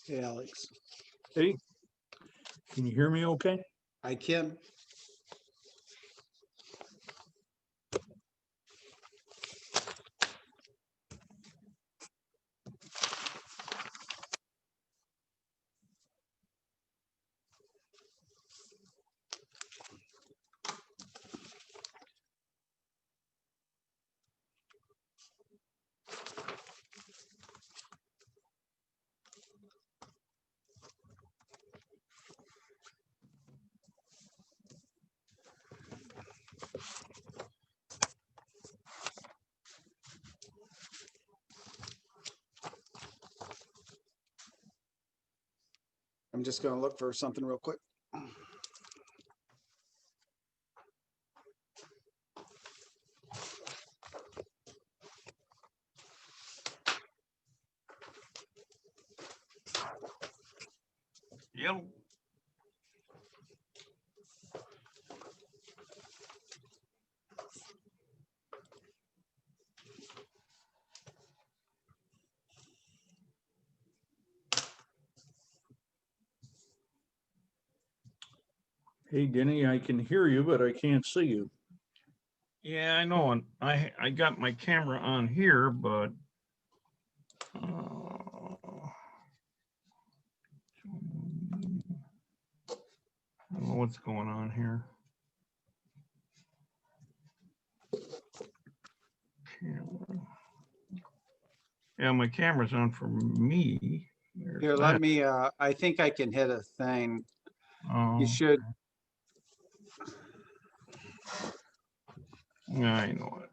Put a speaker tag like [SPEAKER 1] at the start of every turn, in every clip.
[SPEAKER 1] Hey, Alex.
[SPEAKER 2] Hey, can you hear me okay?
[SPEAKER 1] I can. I'm just going to look for something real quick.
[SPEAKER 2] Yep. Hey, Denny, I can hear you, but I can't see you. Yeah, I know. And I got my camera on here, but I don't know what's going on here. Camera. Yeah, my camera's on for me. There's
[SPEAKER 1] Here,
[SPEAKER 2] that.
[SPEAKER 1] let me, I think I can hit a thing. You should.
[SPEAKER 2] Yeah, I know it.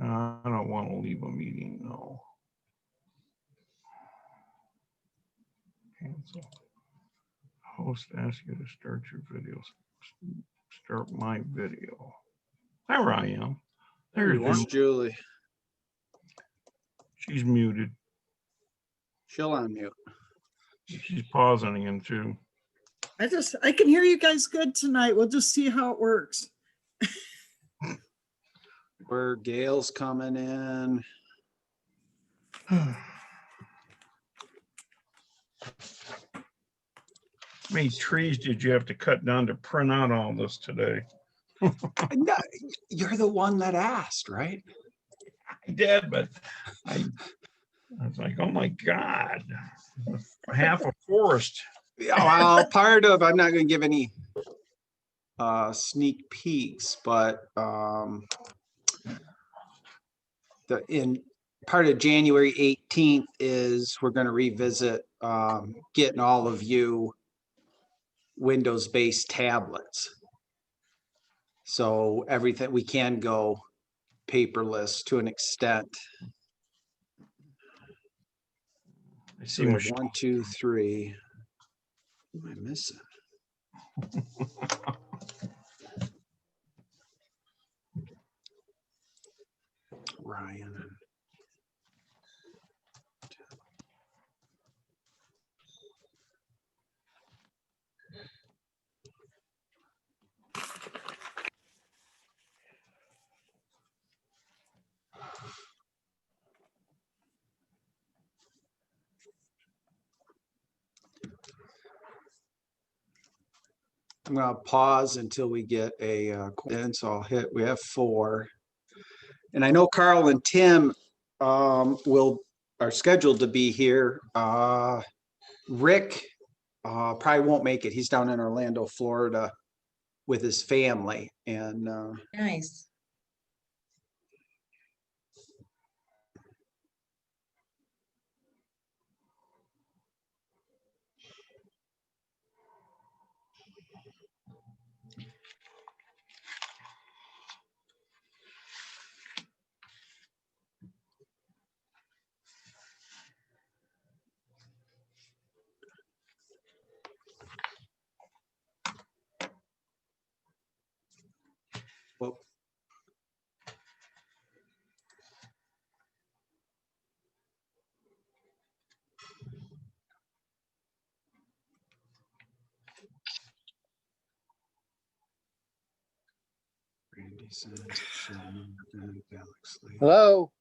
[SPEAKER 2] I don't want to leave a meeting, no. Cancel. Host asks you to start your videos. Start my video. There I am.
[SPEAKER 1] There's Julie.
[SPEAKER 2] She's muted.
[SPEAKER 1] She'll unmute.
[SPEAKER 2] She's pausing him too.
[SPEAKER 3] I can hear you guys good tonight. We'll just see how it works.
[SPEAKER 1] Where Gail's coming in.
[SPEAKER 2] How many trees did you have to cut down to print out all this today?
[SPEAKER 1] No, you're the one that asked, right?
[SPEAKER 2] I did, but I was like, oh my God, half a forest.
[SPEAKER 1] Yeah, well, part of, I'm not going to give any sneak peeks, but in part of January 18th is we're going to revisit getting all of you Windows-based tablets. So everything, we can go paperless to an extent.
[SPEAKER 2] I
[SPEAKER 1] So
[SPEAKER 2] see
[SPEAKER 1] we
[SPEAKER 2] my
[SPEAKER 1] have 1, 2, 3. What am I missing? Ryan. I'm going to pause until we get a so I'll hit, we have 4. And I know Carl and Tim are scheduled to be here. Rick probably won't make it. He's down in Orlando, Florida with his family. And
[SPEAKER 4] Nice.
[SPEAKER 1] well, Randy says,
[SPEAKER 5] Hello.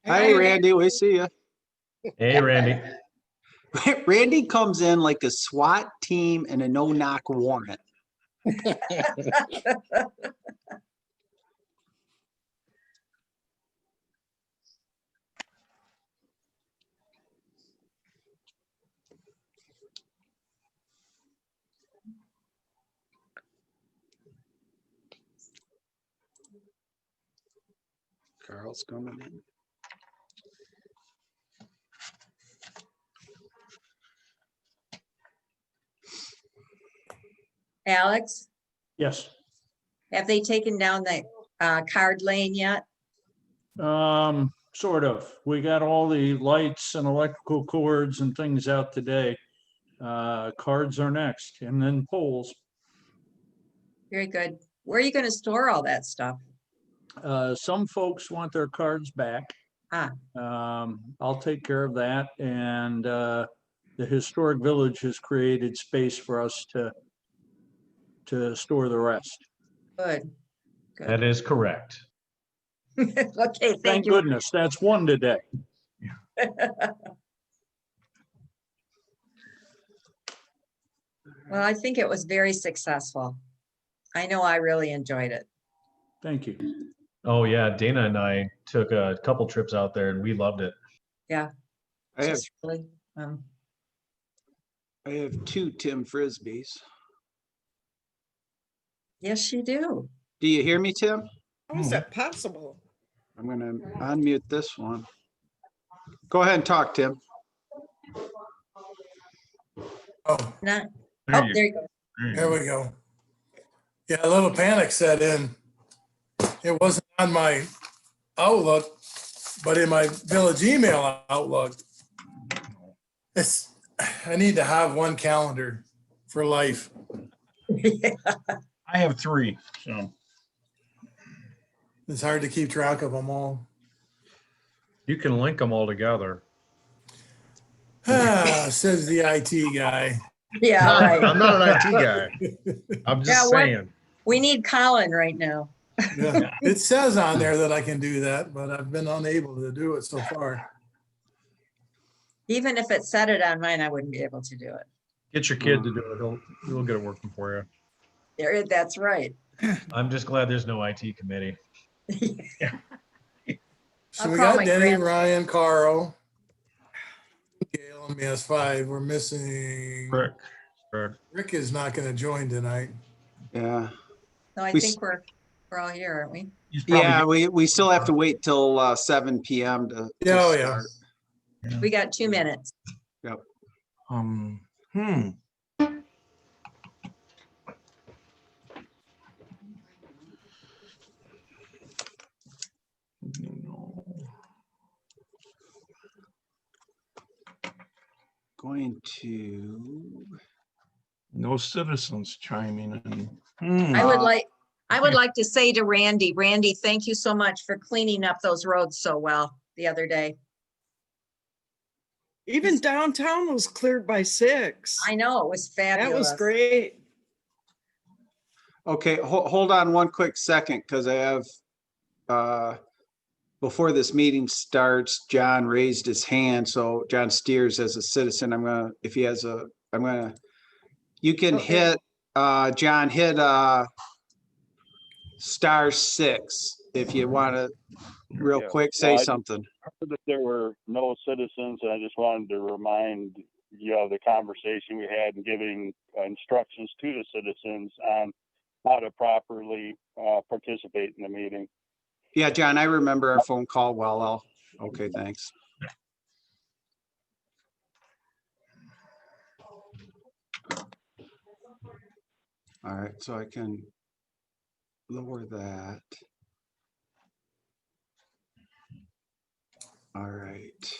[SPEAKER 1] Hi, Randy. We see you.
[SPEAKER 4] Hey, Randy.
[SPEAKER 1] Randy comes in like a SWAT team and a no-knock warrant. Carl's coming in.
[SPEAKER 5] Alex,
[SPEAKER 2] Yes.
[SPEAKER 5] have they taken down the card lane yet?
[SPEAKER 2] Sort of. We got all the lights and electrical cords and things out today. Cards are next, and then poles.
[SPEAKER 5] Very good. Where are you going to store all that stuff?
[SPEAKER 2] Some folks want their cards back.
[SPEAKER 5] Ah.
[SPEAKER 2] I'll take care of that, and the historic village has created space for us to store the rest.
[SPEAKER 5] Good.
[SPEAKER 4] That is correct.
[SPEAKER 5] Okay,
[SPEAKER 2] Thank
[SPEAKER 5] thank you.
[SPEAKER 2] goodness, that's one today.
[SPEAKER 5] Well, I think it was very successful. I know I really enjoyed it.
[SPEAKER 2] Thank you.
[SPEAKER 4] Oh, yeah. Dana and I took a couple trips out there and we loved it.
[SPEAKER 5] Yeah.
[SPEAKER 1] I have
[SPEAKER 5] Just really,
[SPEAKER 1] I have 2 Tim Frisbees.
[SPEAKER 5] yes, you do.
[SPEAKER 1] Do you hear me, Tim?
[SPEAKER 3] How is that possible?
[SPEAKER 1] I'm gonna unmute this one. Go ahead and talk, Tim.
[SPEAKER 6] Oh,
[SPEAKER 5] Not,
[SPEAKER 2] There
[SPEAKER 5] oh,
[SPEAKER 2] you
[SPEAKER 5] there you go.
[SPEAKER 6] here we go. Yeah, a little panic set in. It wasn't on my Outlook, but in my village email Outlook. I need to have one calendar for life.
[SPEAKER 2] I have 3, so.
[SPEAKER 6] It's hard to keep track of them all.
[SPEAKER 4] You can link them all together.
[SPEAKER 6] Says the IT guy.
[SPEAKER 5] Yeah, right.
[SPEAKER 4] I'm not an IT guy. I'm
[SPEAKER 5] Yeah,
[SPEAKER 4] just
[SPEAKER 5] what-
[SPEAKER 4] saying.
[SPEAKER 5] We need Colin right now.
[SPEAKER 6] Yeah, it says on there that I can do that, but I've been unable to do it so far.
[SPEAKER 5] Even if it said it on mine, I wouldn't be able to do it.
[SPEAKER 4] Get your kid to do it. He'll get it working for you.
[SPEAKER 5] There, that's right.
[SPEAKER 4] I'm just glad there's no IT committee.
[SPEAKER 6] So
[SPEAKER 5] I'll
[SPEAKER 6] we
[SPEAKER 5] call
[SPEAKER 6] got
[SPEAKER 5] my
[SPEAKER 6] Denny,
[SPEAKER 5] grand-
[SPEAKER 6] Ryan, Carl, Gail, and MS5. We're missing.
[SPEAKER 4] Rick.
[SPEAKER 6] Rick is not going to join tonight.
[SPEAKER 1] Yeah.
[SPEAKER 5] So I
[SPEAKER 1] We
[SPEAKER 5] think we're all here, aren't we?
[SPEAKER 2] He's probably
[SPEAKER 1] Yeah, we still have to wait till 7 PM to
[SPEAKER 6] Yeah, oh, yeah.
[SPEAKER 1] start.
[SPEAKER 5] We got 2 minutes.
[SPEAKER 1] Going to,
[SPEAKER 2] No citizens chiming in.
[SPEAKER 5] I would like to say to Randy, thank you so much for cleaning up those roads so well the other day.
[SPEAKER 3] Even downtown was cleared by 6.
[SPEAKER 5] I know, it was
[SPEAKER 3] That
[SPEAKER 5] fabulous.
[SPEAKER 3] was great.
[SPEAKER 1] okay, hold on one quick second, because I have, before this meeting starts, John raised his hand, so John Steers as a citizen, if he has you can
[SPEAKER 5] Okay.
[SPEAKER 1] hit, John, hit *6 if you want to real
[SPEAKER 7] Yeah.
[SPEAKER 1] quick say
[SPEAKER 7] Well, I
[SPEAKER 1] something.
[SPEAKER 7] heard that there were no citizens, and I just wanted to remind you of the conversation we had and giving instructions to the citizens on how to properly participate in the meeting.
[SPEAKER 1] Yeah, John, I remember our phone call well. Okay, thanks. All right, so I can lower that. All right.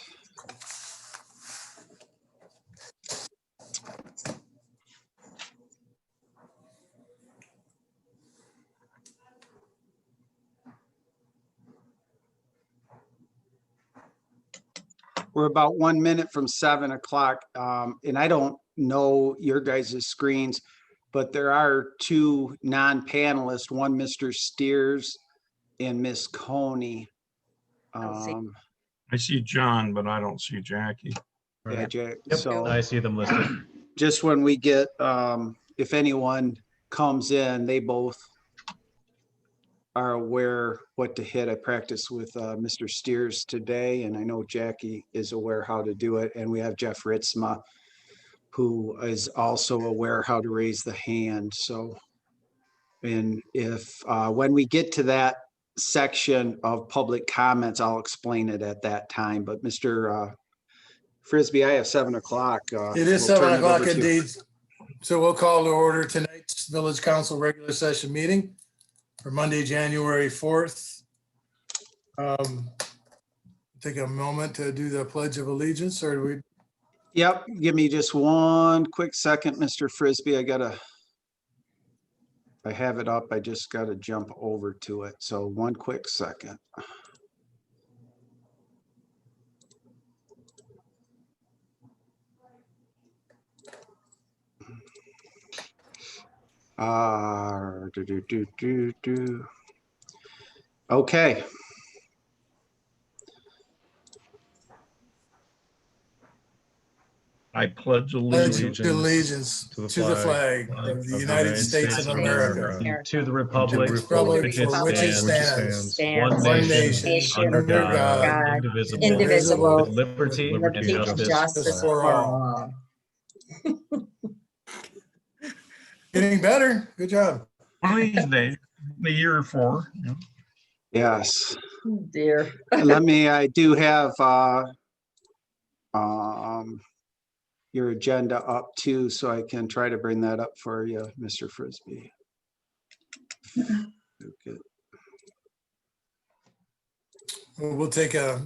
[SPEAKER 1] We're about 1 minute from 7 o'clock, and I don't know your guys' screens, but there are 2 non-panelists, one Mr. Steers and Miss Coney.
[SPEAKER 5] I'll see.
[SPEAKER 2] I see John, but I don't see Jackie.
[SPEAKER 1] Yeah,
[SPEAKER 4] Right.
[SPEAKER 1] Jack.
[SPEAKER 4] Yep,
[SPEAKER 1] So
[SPEAKER 4] I see them listed.
[SPEAKER 1] just when we get, if anyone comes in, they both are aware what to hit. I practiced with Mr. Steers today, and I know Jackie is aware how to do it. And we have Jeff Ritzma, who is also aware how to raise the hand. So, and if, when we get to that section of public comments, I'll explain it at that time. But Mr. Frisbee, I have 7 o'clock.
[SPEAKER 6] It is
[SPEAKER 1] We'll
[SPEAKER 6] 7
[SPEAKER 1] turn it
[SPEAKER 6] o'clock
[SPEAKER 1] over to you.
[SPEAKER 6] indeed. So we'll call to order tonight's Village Council regular session meeting for Monday, January 4th. Take a moment to do the Pledge of Allegiance, or do we?
[SPEAKER 1] Yep, give me just one quick second, Mr. Frisbee. I have it up. I just gotta jump over to it. So one quick second. Do. Okay,
[SPEAKER 2] I pledge
[SPEAKER 6] Pledge
[SPEAKER 2] allegiance
[SPEAKER 6] allegiance to the flag of the United States of America,
[SPEAKER 4] To the republic
[SPEAKER 6] for
[SPEAKER 4] for
[SPEAKER 6] which
[SPEAKER 4] which
[SPEAKER 6] it
[SPEAKER 4] stands,
[SPEAKER 5] stands
[SPEAKER 4] one
[SPEAKER 6] one
[SPEAKER 4] nation,
[SPEAKER 6] nation,
[SPEAKER 4] under God,
[SPEAKER 5] God,
[SPEAKER 4] indivisible,
[SPEAKER 5] indivisible,
[SPEAKER 4] with liberty and
[SPEAKER 5] liberty and
[SPEAKER 4] justice.
[SPEAKER 5] justice
[SPEAKER 6] for
[SPEAKER 5] for
[SPEAKER 6] all.
[SPEAKER 5] all.
[SPEAKER 6] Getting better. Good job.
[SPEAKER 2] one of these days, the year or 4.
[SPEAKER 1] yes.
[SPEAKER 5] Dear.
[SPEAKER 1] I do have your agenda up too, so I can try to bring that up for you, Mr. Frisbee. Okay.
[SPEAKER 6] We'll take a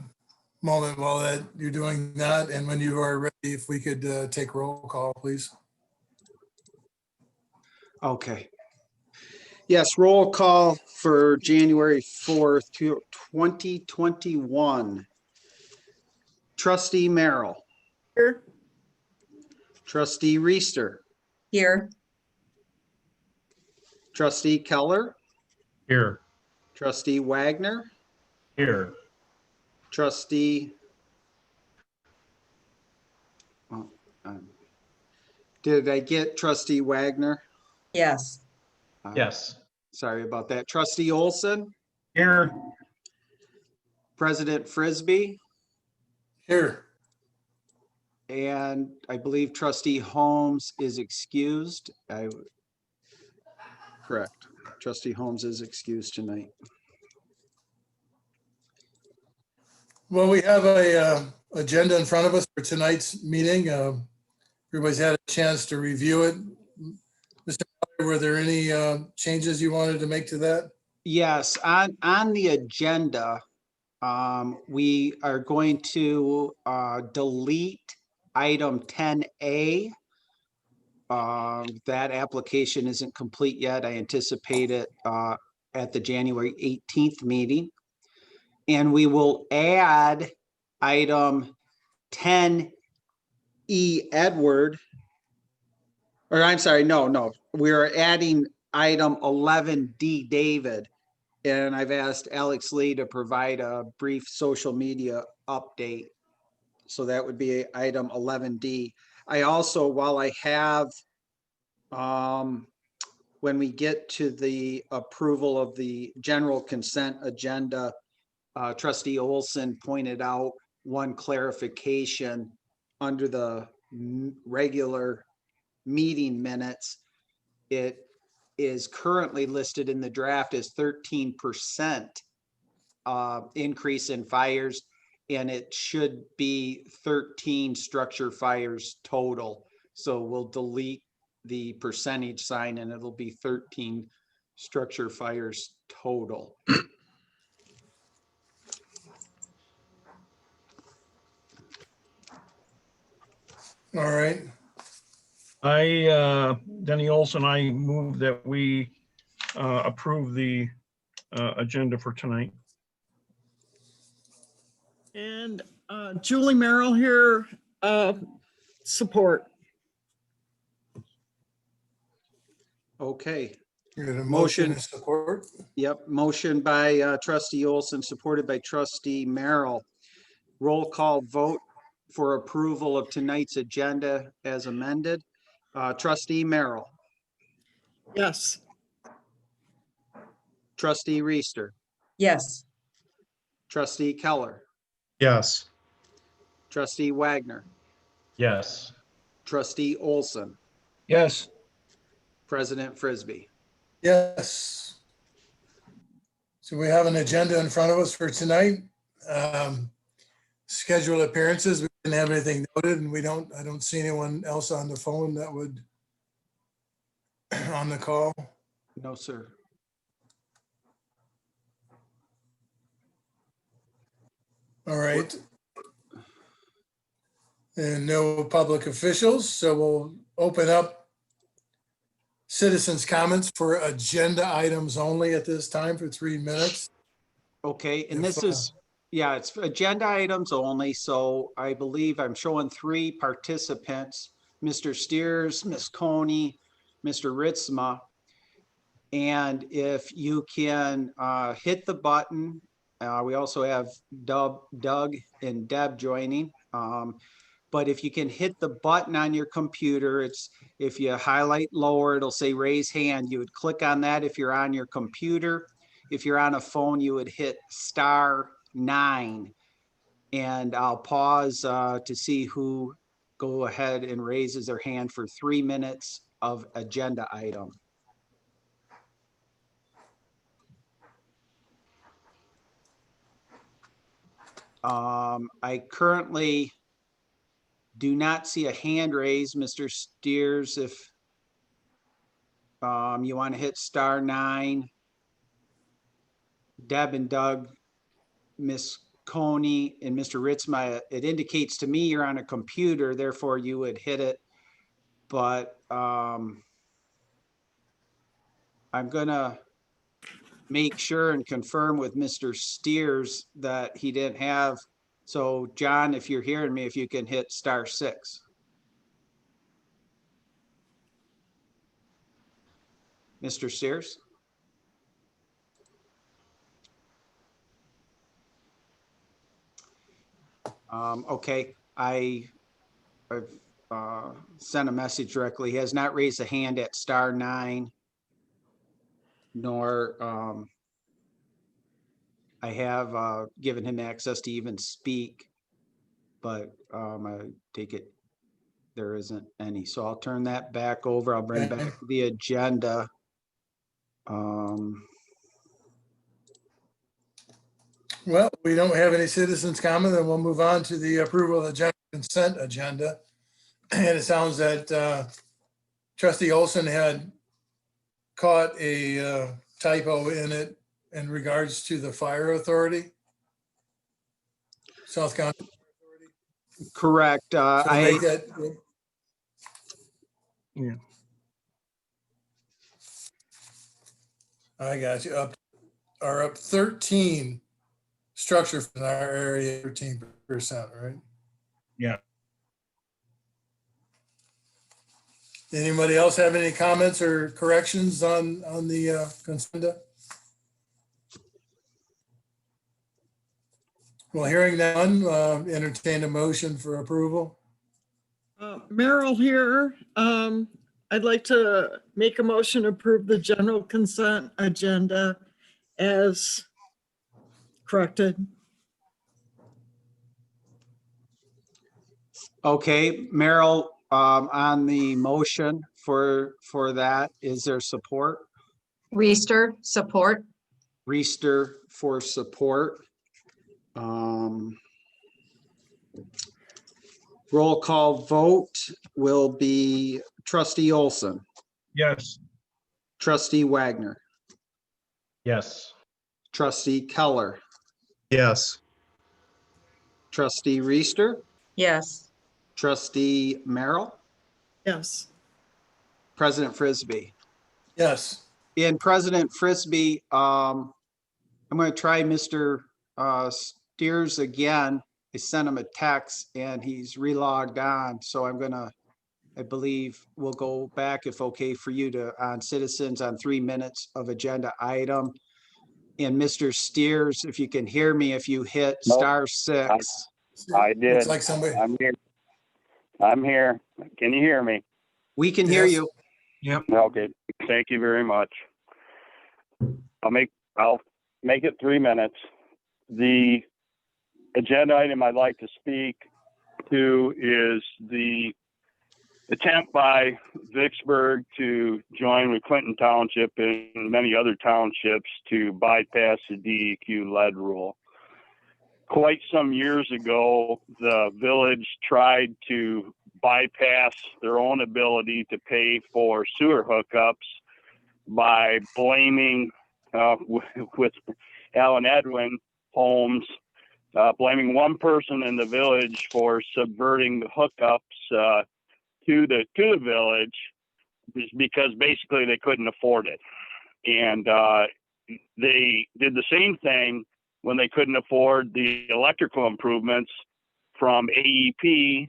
[SPEAKER 6] moment while you're doing that. And when you are ready, if we could take roll call, please.
[SPEAKER 1] Okay. Yes, roll call for January 4th, 2021. Trustee Merrill,
[SPEAKER 3] Here.
[SPEAKER 1] Trustee Reister,
[SPEAKER 5] Here,
[SPEAKER 1] Trustee Keller,
[SPEAKER 4] Here,
[SPEAKER 1] Trustee Wagner,
[SPEAKER 4] here,
[SPEAKER 1] Trustee. Oh, did I get Trustee Wagner?
[SPEAKER 5] yes.
[SPEAKER 4] yes,
[SPEAKER 1] Sorry about that. Trustee Olson,
[SPEAKER 2] Here,
[SPEAKER 1] President Frisbee,
[SPEAKER 6] Here.
[SPEAKER 1] and I believe Trustee Holmes is excused. Correct. Trustee Holmes is excused tonight.
[SPEAKER 6] Well, we have a agenda in front of us for tonight's meeting. Everybody's had a chance to review it. Mr. Miller, were there any changes you wanted to make to that?
[SPEAKER 1] Yes, on the agenda, we are going to delete item 10A. That application isn't complete yet. I anticipate it at the January 18th meeting. And we will add item 10E Edward. Or I'm sorry, no. We're adding item 11D David. And I've asked Alex Lee to provide a brief social media update. So that would be item 11D. I also, while I have, when we get to the approval of the general consent agenda, Trustee Olson pointed out one clarification under the regular meeting minutes. It is currently listed in the draft as 13% increase in fires, and it should be 13 structure fires total. So we'll delete the percentage sign and it'll be 13 structure fires total.
[SPEAKER 6] All right.
[SPEAKER 2] Denny Olson, I move that we approve the agenda for tonight.
[SPEAKER 3] And Julie Merrill here, support.
[SPEAKER 1] Okay.
[SPEAKER 6] We got a
[SPEAKER 1] Motion.
[SPEAKER 6] motion and support.
[SPEAKER 1] Yep. Motion by Trustee Olson, supported by Trustee Merrill. Roll call vote for approval of tonight's agenda as amended. Trustee Merrill,
[SPEAKER 3] Yes.
[SPEAKER 1] trustee Reister,
[SPEAKER 5] Yes.
[SPEAKER 1] trustee Keller,
[SPEAKER 4] Yes.
[SPEAKER 1] trustee Wagner,
[SPEAKER 4] Yes.
[SPEAKER 1] trustee Olson,
[SPEAKER 2] Yes.
[SPEAKER 1] President Frisbee.
[SPEAKER 6] Yes. So we have an agenda in front of us for tonight. Scheduled appearances, we didn't have anything noted, and I don't see anyone else on the phone that would on the call.
[SPEAKER 1] No, sir.
[SPEAKER 6] All right. And no public officials, so we'll open up citizens' comments for agenda items only at this time for 3 minutes.
[SPEAKER 1] Okay, and
[SPEAKER 6] If,
[SPEAKER 1] this is, yeah, it's agenda items only, so I believe I'm showing 3 participants, Mr. Steers, Ms. Coney, Mr. Ritzma. And if you can hit the button, we also have Doug and Deb joining. But if you can hit the button on your computer, if you highlight lower, it'll say raise hand. You would click on that if you're on your computer. If you're on a phone, you would hit *9. And I'll pause to see who go ahead and raises their hand for 3 minutes of agenda item. I currently do not see a hand raised, Mr. Steers. If you want to hit *9, Deb and Doug, Miss Coney and Mr. Ritzma, it indicates to me you're on a computer, therefore you would hit it. But I'm gonna make sure and confirm with Mr. Steers that he didn't have. So John, if you're hearing me, if you can hit *6. Mr. Steers? Okay, I've sent a message directly. He has not raised a hand at *9, nor I have given him access to even speak, but I take it there isn't any. So I'll turn that back over. I'll bring back the agenda.
[SPEAKER 6] Well, we don't have any citizens comment, then we'll move on to the approval of the general consent agenda. And it sounds that trustee Olson had caught a typo in it in regards to the fire authority. South County.
[SPEAKER 1] Correct.
[SPEAKER 6] So make that,
[SPEAKER 2] Yeah.
[SPEAKER 6] I got you, up 13 structure in our area, 13%, right?
[SPEAKER 2] Yeah.
[SPEAKER 6] Anybody else have any comments or corrections on the consent? Well, hearing none, entertain a motion for approval.
[SPEAKER 3] Merrill here. I'd like to make a motion to approve the general consent agenda as corrected.
[SPEAKER 1] Okay, Merrill, on the motion for that, is there support?
[SPEAKER 5] Reister, support.
[SPEAKER 1] Reister for support. Roll call vote will be trustee Olson,
[SPEAKER 2] Yes.
[SPEAKER 1] trustee Wagner,
[SPEAKER 4] Yes.
[SPEAKER 1] trustee Keller,
[SPEAKER 4] Yes.
[SPEAKER 1] trustee Reister,
[SPEAKER 5] Yes.
[SPEAKER 1] trustee Merrill,
[SPEAKER 3] Yes.
[SPEAKER 1] President Frisbee.
[SPEAKER 6] Yes,
[SPEAKER 1] In President Frisbee, I'm going to try Mr. Steers again. I sent him a text and he's relogged on. So I believe we'll go back if okay for you to, on citizens on 3 minutes of agenda item. And Mr. Steers, if you can hear me, if you hit
[SPEAKER 7] Nope.
[SPEAKER 1] *6,
[SPEAKER 7] I
[SPEAKER 6] Looks
[SPEAKER 7] did.
[SPEAKER 6] like somebody,
[SPEAKER 7] I'm here. I'm here. Can you hear me?
[SPEAKER 1] We can hear
[SPEAKER 6] Yes.
[SPEAKER 1] you.
[SPEAKER 7] Okay, thank you very much. I'll make it 3 minutes. The agenda item I'd like to speak to is the attempt by Vicksburg to join with Clinton Township and many other townships to bypass the DEQ lead rule. Quite some years ago, the village tried to bypass their own ability to pay for sewer hookups by blaming, with Alan Edwin Holmes, blaming one person in the village for subverting the hookups to the village, because basically they couldn't afford it. And they did the same thing when they couldn't afford the electrical improvements from AEP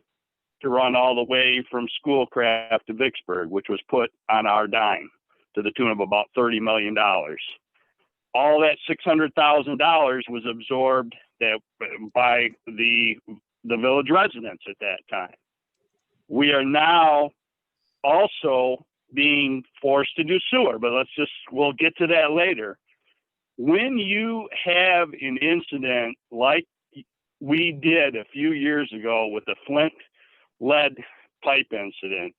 [SPEAKER 7] to run all the way from Schoolcraft to Vicksburg, which was put on our dime to the tune of about $30 million. All that $600,000 was absorbed by the village residents at that time. We are now also being forced to do sewer, but we'll get to that later. When you have an incident like we did a few years ago with the Flint lead pipe incident,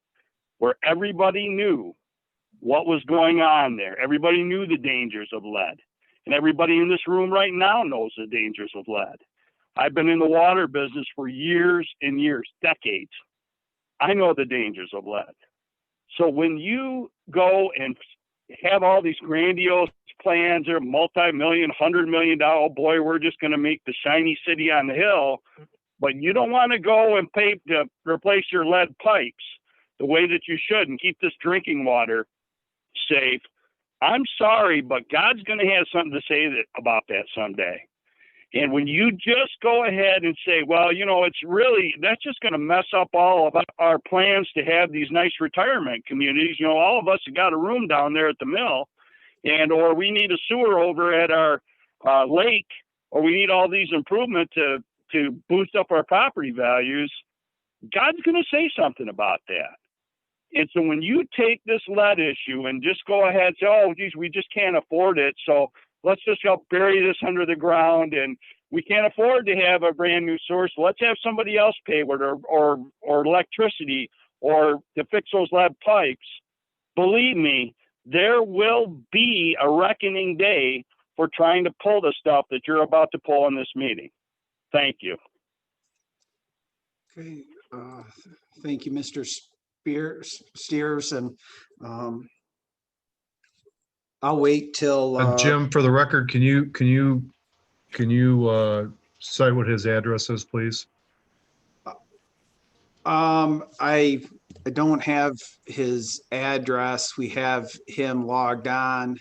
[SPEAKER 7] where everybody knew what was going on there, everybody knew the dangers of lead, and everybody in this room right now knows the dangers of lead. I've been in the water business for years and years, decades. I know the dangers of lead. So when you go and have all these grandiose plans, or multi-million, $100 million, boy, we're just going to make the shiny city on the hill, but you don't want to go and pay to replace your lead pipes the way that you should and keep this drinking water safe. I'm sorry, but God's going to have something to say about that someday. And when you just go ahead and say, well, that's just going to mess up all of our plans to have these nice retirement communities. All of us have got a room down there at the mill, or we need a sewer over at our lake, or we need all these improvements to boost up our property values. God's going to say something about that. And so when you take this lead issue and just go ahead and say, oh, geez, we just can't afford it, so let's just go bury this under the ground, and we can't afford to have a brand new source. Let's have somebody else pay with it, or electricity, or to fix those lead pipes. Believe me, there will be a reckoning day for trying to pull the stuff that you're about to pull in this meeting. Thank you.
[SPEAKER 1] Okay, thank you, Mr. Steers, and I'll wait till
[SPEAKER 4] Jim, for the record, can you cite what his address is, please?
[SPEAKER 1] I don't have his address. We have him logged on.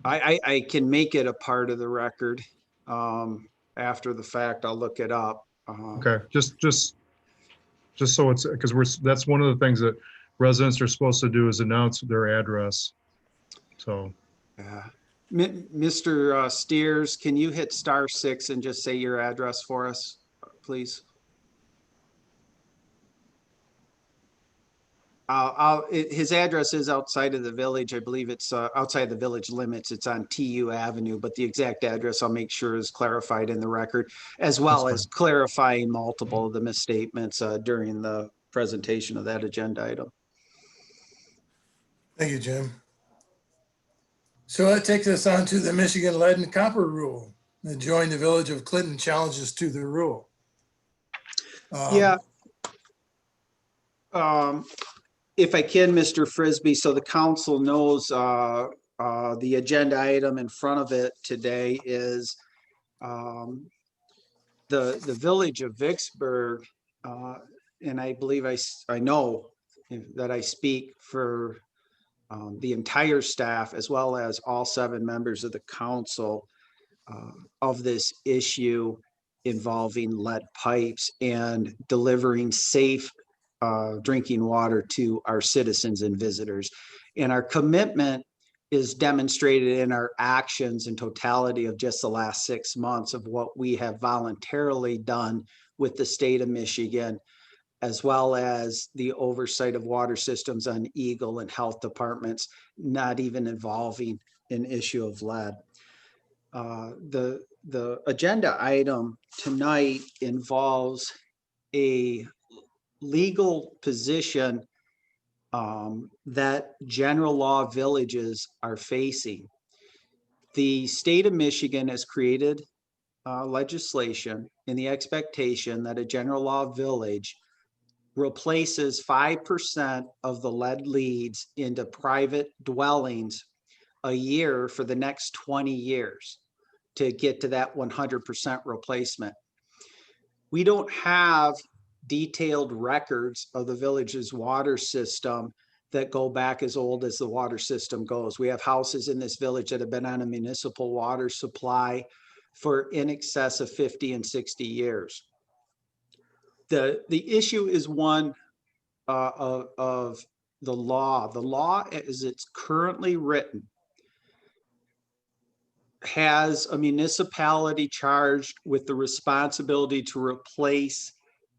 [SPEAKER 1] I can make it a part of the record. After the fact, I'll look it up.
[SPEAKER 4] Okay, just so it's, because that's one of the things that residents are supposed to do, is announce their address. So.
[SPEAKER 1] Yeah. Mr. Steers, can you hit *6 and just say your address for us, please? His address is outside of the village. I believe it's outside the village limits. It's on TU Avenue, but the exact address I'll make sure is clarified in the record, as well as clarifying multiple of the misstatements during the presentation of that agenda item.
[SPEAKER 6] thank you, Jim. So that takes us on to the Michigan Lead and Copper Rule. The join the Village of Clinton challenges to the rule.
[SPEAKER 1] Yeah. If I can, Mr. Frisbee, so the council knows the agenda item in front of it today is the village of Vicksburg, and I believe I know that I speak for the entire staff, as well as all 7 members of the council, of this issue involving lead pipes and delivering safe drinking water to our citizens and visitors. And our commitment is demonstrated in our actions in totality of just the last 6 months of what we have voluntarily done with the state of Michigan, as well as the oversight of water systems on Eagle and health departments, not even involving an issue of lead. The agenda item tonight involves a legal position that general law villages are facing. The state of Michigan has created legislation in the expectation that a general law village replaces 5% of the lead leads into private dwellings a year for the next 20 years to get to that 100% replacement. We don't have detailed records of the village's water system that go back as old as the water system goes. We have houses in this village that have been on a municipal water supply for in excess of 50 and 60 years. The issue is one of the law. The law as it's currently written has a municipality charged with the responsibility to replace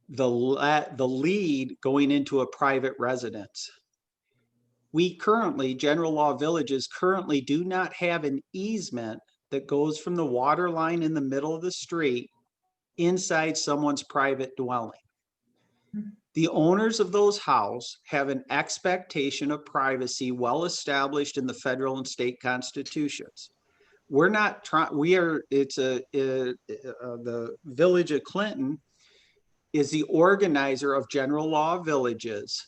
[SPEAKER 1] the lead going into a private residence. We currently, general law villages currently do not have an easement that goes from the water line in the middle of the street inside someone's private dwelling. The owners of those houses have an expectation of privacy well established in the federal and state constitutions. We're not trying, the village of Clinton is the organizer of general law villages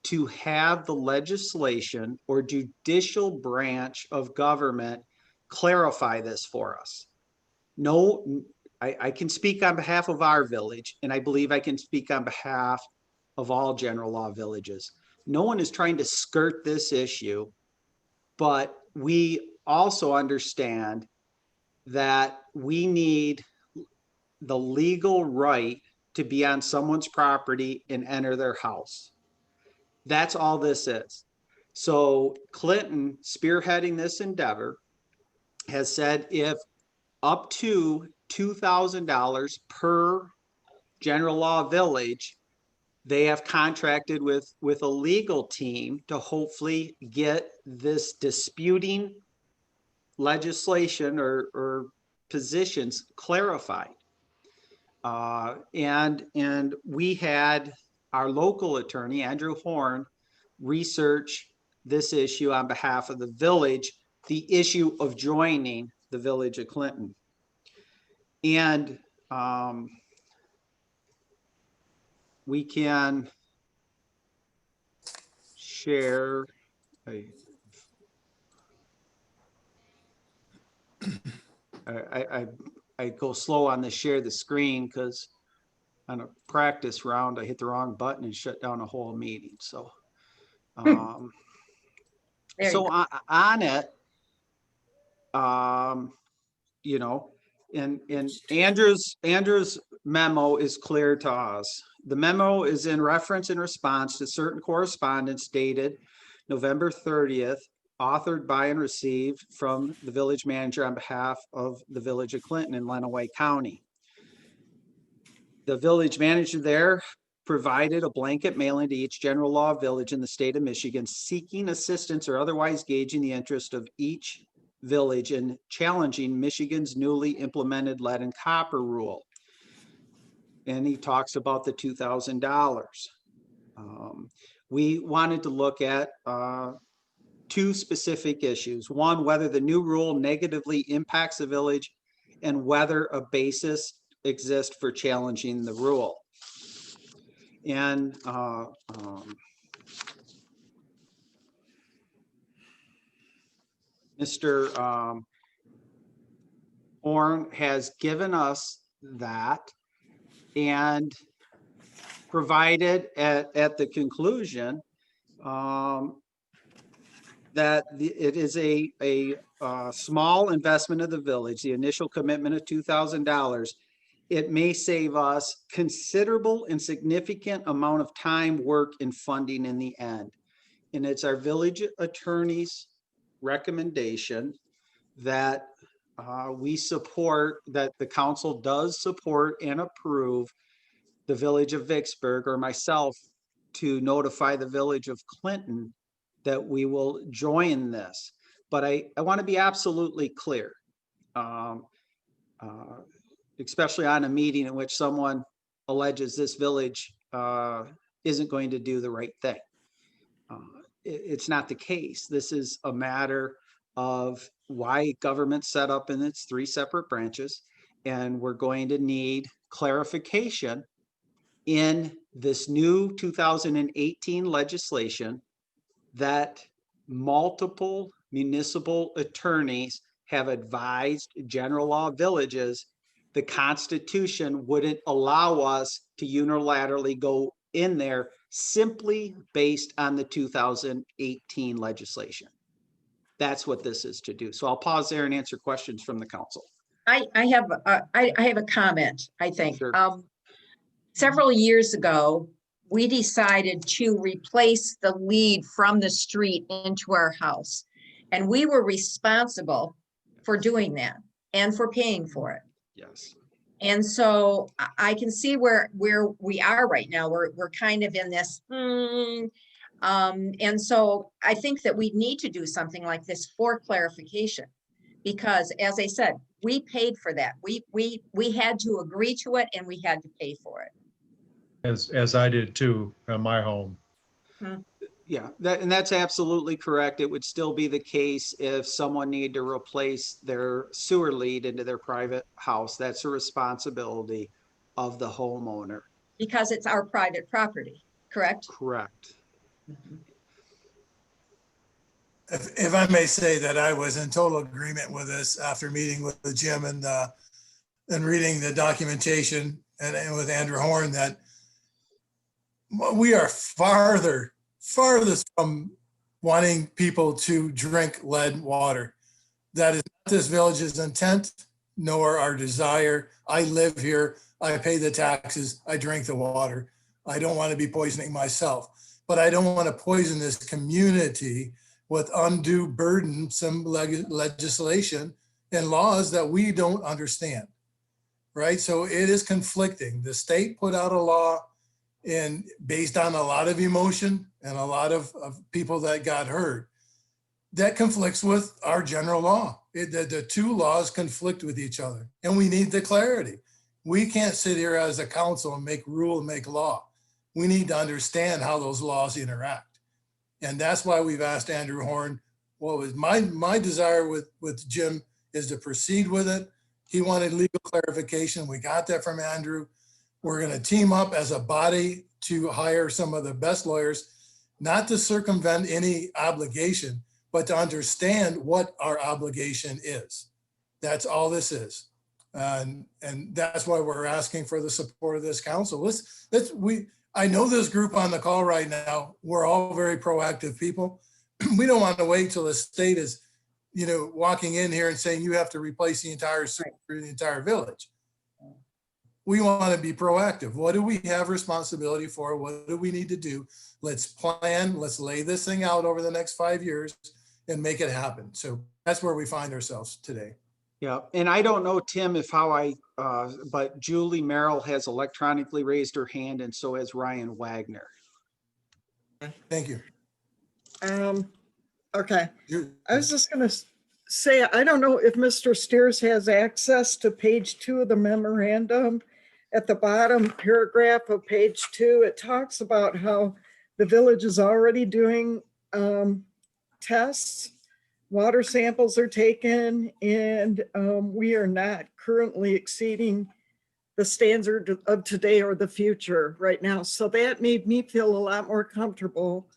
[SPEAKER 1] to have the legislation or judicial branch of government clarify this for us. No, I can speak on behalf of our village, and I believe I can speak on behalf of all general law villages. No one is trying to skirt this issue, but we also understand that we need the legal right to be on someone's property and enter their house. That's all this is. So Clinton, spearheading this endeavor, has said if up to $2,000 per general law village, they have contracted with a legal team to hopefully get this disputing legislation or positions clarified. And we had our local attorney, Andrew Horn, research this issue on behalf of the village, the issue of joining the village of Clinton. And we can share I go slow on the share the screen because on a practice round, I hit the wrong button and shut down a whole meeting. So, on it, you know, and Andrew's memo is clear to us. The memo is in reference and response to certain correspondence dated November 30th, authored by and received from the village manager on behalf of the village of Clinton in Lenawee County. The village manager there provided a blanket mailing to each general law village in the state of Michigan seeking assistance or otherwise gauging the interest of each village in challenging Michigan's newly implemented lead and copper rule. And he talks about the $2,000. We wanted to look at two specific issues. One, whether the new rule negatively impacts the village and whether a basis exists for challenging the rule. And Mr. Horn has given us that and provided at the conclusion that it is a small investment of the village, the initial commitment of $2,000. It may save us considerable and significant amount of time, work, and funding in the end. And it's our village attorney's recommendation that we support, that the council does support and approve the village of Vicksburg or myself to notify the village of Clinton that we will join this. But I want to be absolutely clear, especially on a meeting in which someone alleges this village isn't going to do the right thing. It's not the case. This is a matter of why government's set up in its 3 separate branches, and we're going to need clarification in this new 2018 legislation that multiple municipal attorneys have advised general law villages the Constitution wouldn't allow us to unilaterally go in there simply based on the 2018 legislation. That's what this is to do. So I'll pause there and answer questions from the council.
[SPEAKER 5] I have a comment, I think.
[SPEAKER 1] Sure.
[SPEAKER 5] Several years ago, we decided to replace the lead from the street into our house. And we were responsible for doing that and for paying for it.
[SPEAKER 1] Yes.
[SPEAKER 5] And so I can see where we are right now. We're kind of in this, and so I think that we need to do something like this for clarification. Because as I said, we paid for that. We had to agree to it and we had to pay for it.
[SPEAKER 4] As I did too, on my home.
[SPEAKER 1] Yeah, and that's absolutely correct. It would still be the case if someone needed to replace their sewer lead into their private house. That's a responsibility of the homeowner.
[SPEAKER 5] Because it's our private property, correct?
[SPEAKER 1] Correct.
[SPEAKER 6] If I may say that I was in total agreement with this after meeting with Jim and reading the documentation and with Andrew Horn, that we are farthest from wanting people to drink lead water. That is not this village's intent, nor our desire. I live here, I pay the taxes, I drink the water. I don't want to be poisoning myself, but I don't want to poison this community with undue burdensome legislation and laws that we don't understand, right? So it is conflicting. The state put out a law and based on a lot of emotion and a lot of people that got hurt, that conflicts with our general law. The 2 laws conflict with each other and we need the clarity. We can't sit here as a council and make law. We need to understand how those laws interact. And that's why we've asked Andrew Horn. What was my desire with Jim is to proceed with it. He wanted legal clarification. We got that from Andrew. We're going to team up as a body to hire some of the best lawyers, not to circumvent any obligation, but to understand what our obligation is. That's all this is. And that's why we're asking for the support of this council. I know this group on the call right now, we're all very proactive people. We don't want to wait till the state is, walking in here and saying you have to replace the entire village. We want to be proactive. What do we have responsibility for? What do we need to do? Let's plan, let's lay this thing out over the next 5 years and make it happen. So that's where we find ourselves today.
[SPEAKER 1] Yeah, and I don't know, Tim, but Julie Merrill has electronically raised her hand and so has Ryan Wagner.
[SPEAKER 6] Thank you.
[SPEAKER 3] Okay, I was just gonna say, I don't know if Mr. Steers has access to page 2 of the memorandum. At the bottom paragraph of page 2, it talks about how the village is already doing tests. Water samples are taken and we are not currently exceeding the standard of today or the future right now. So that made me feel a lot more comfortable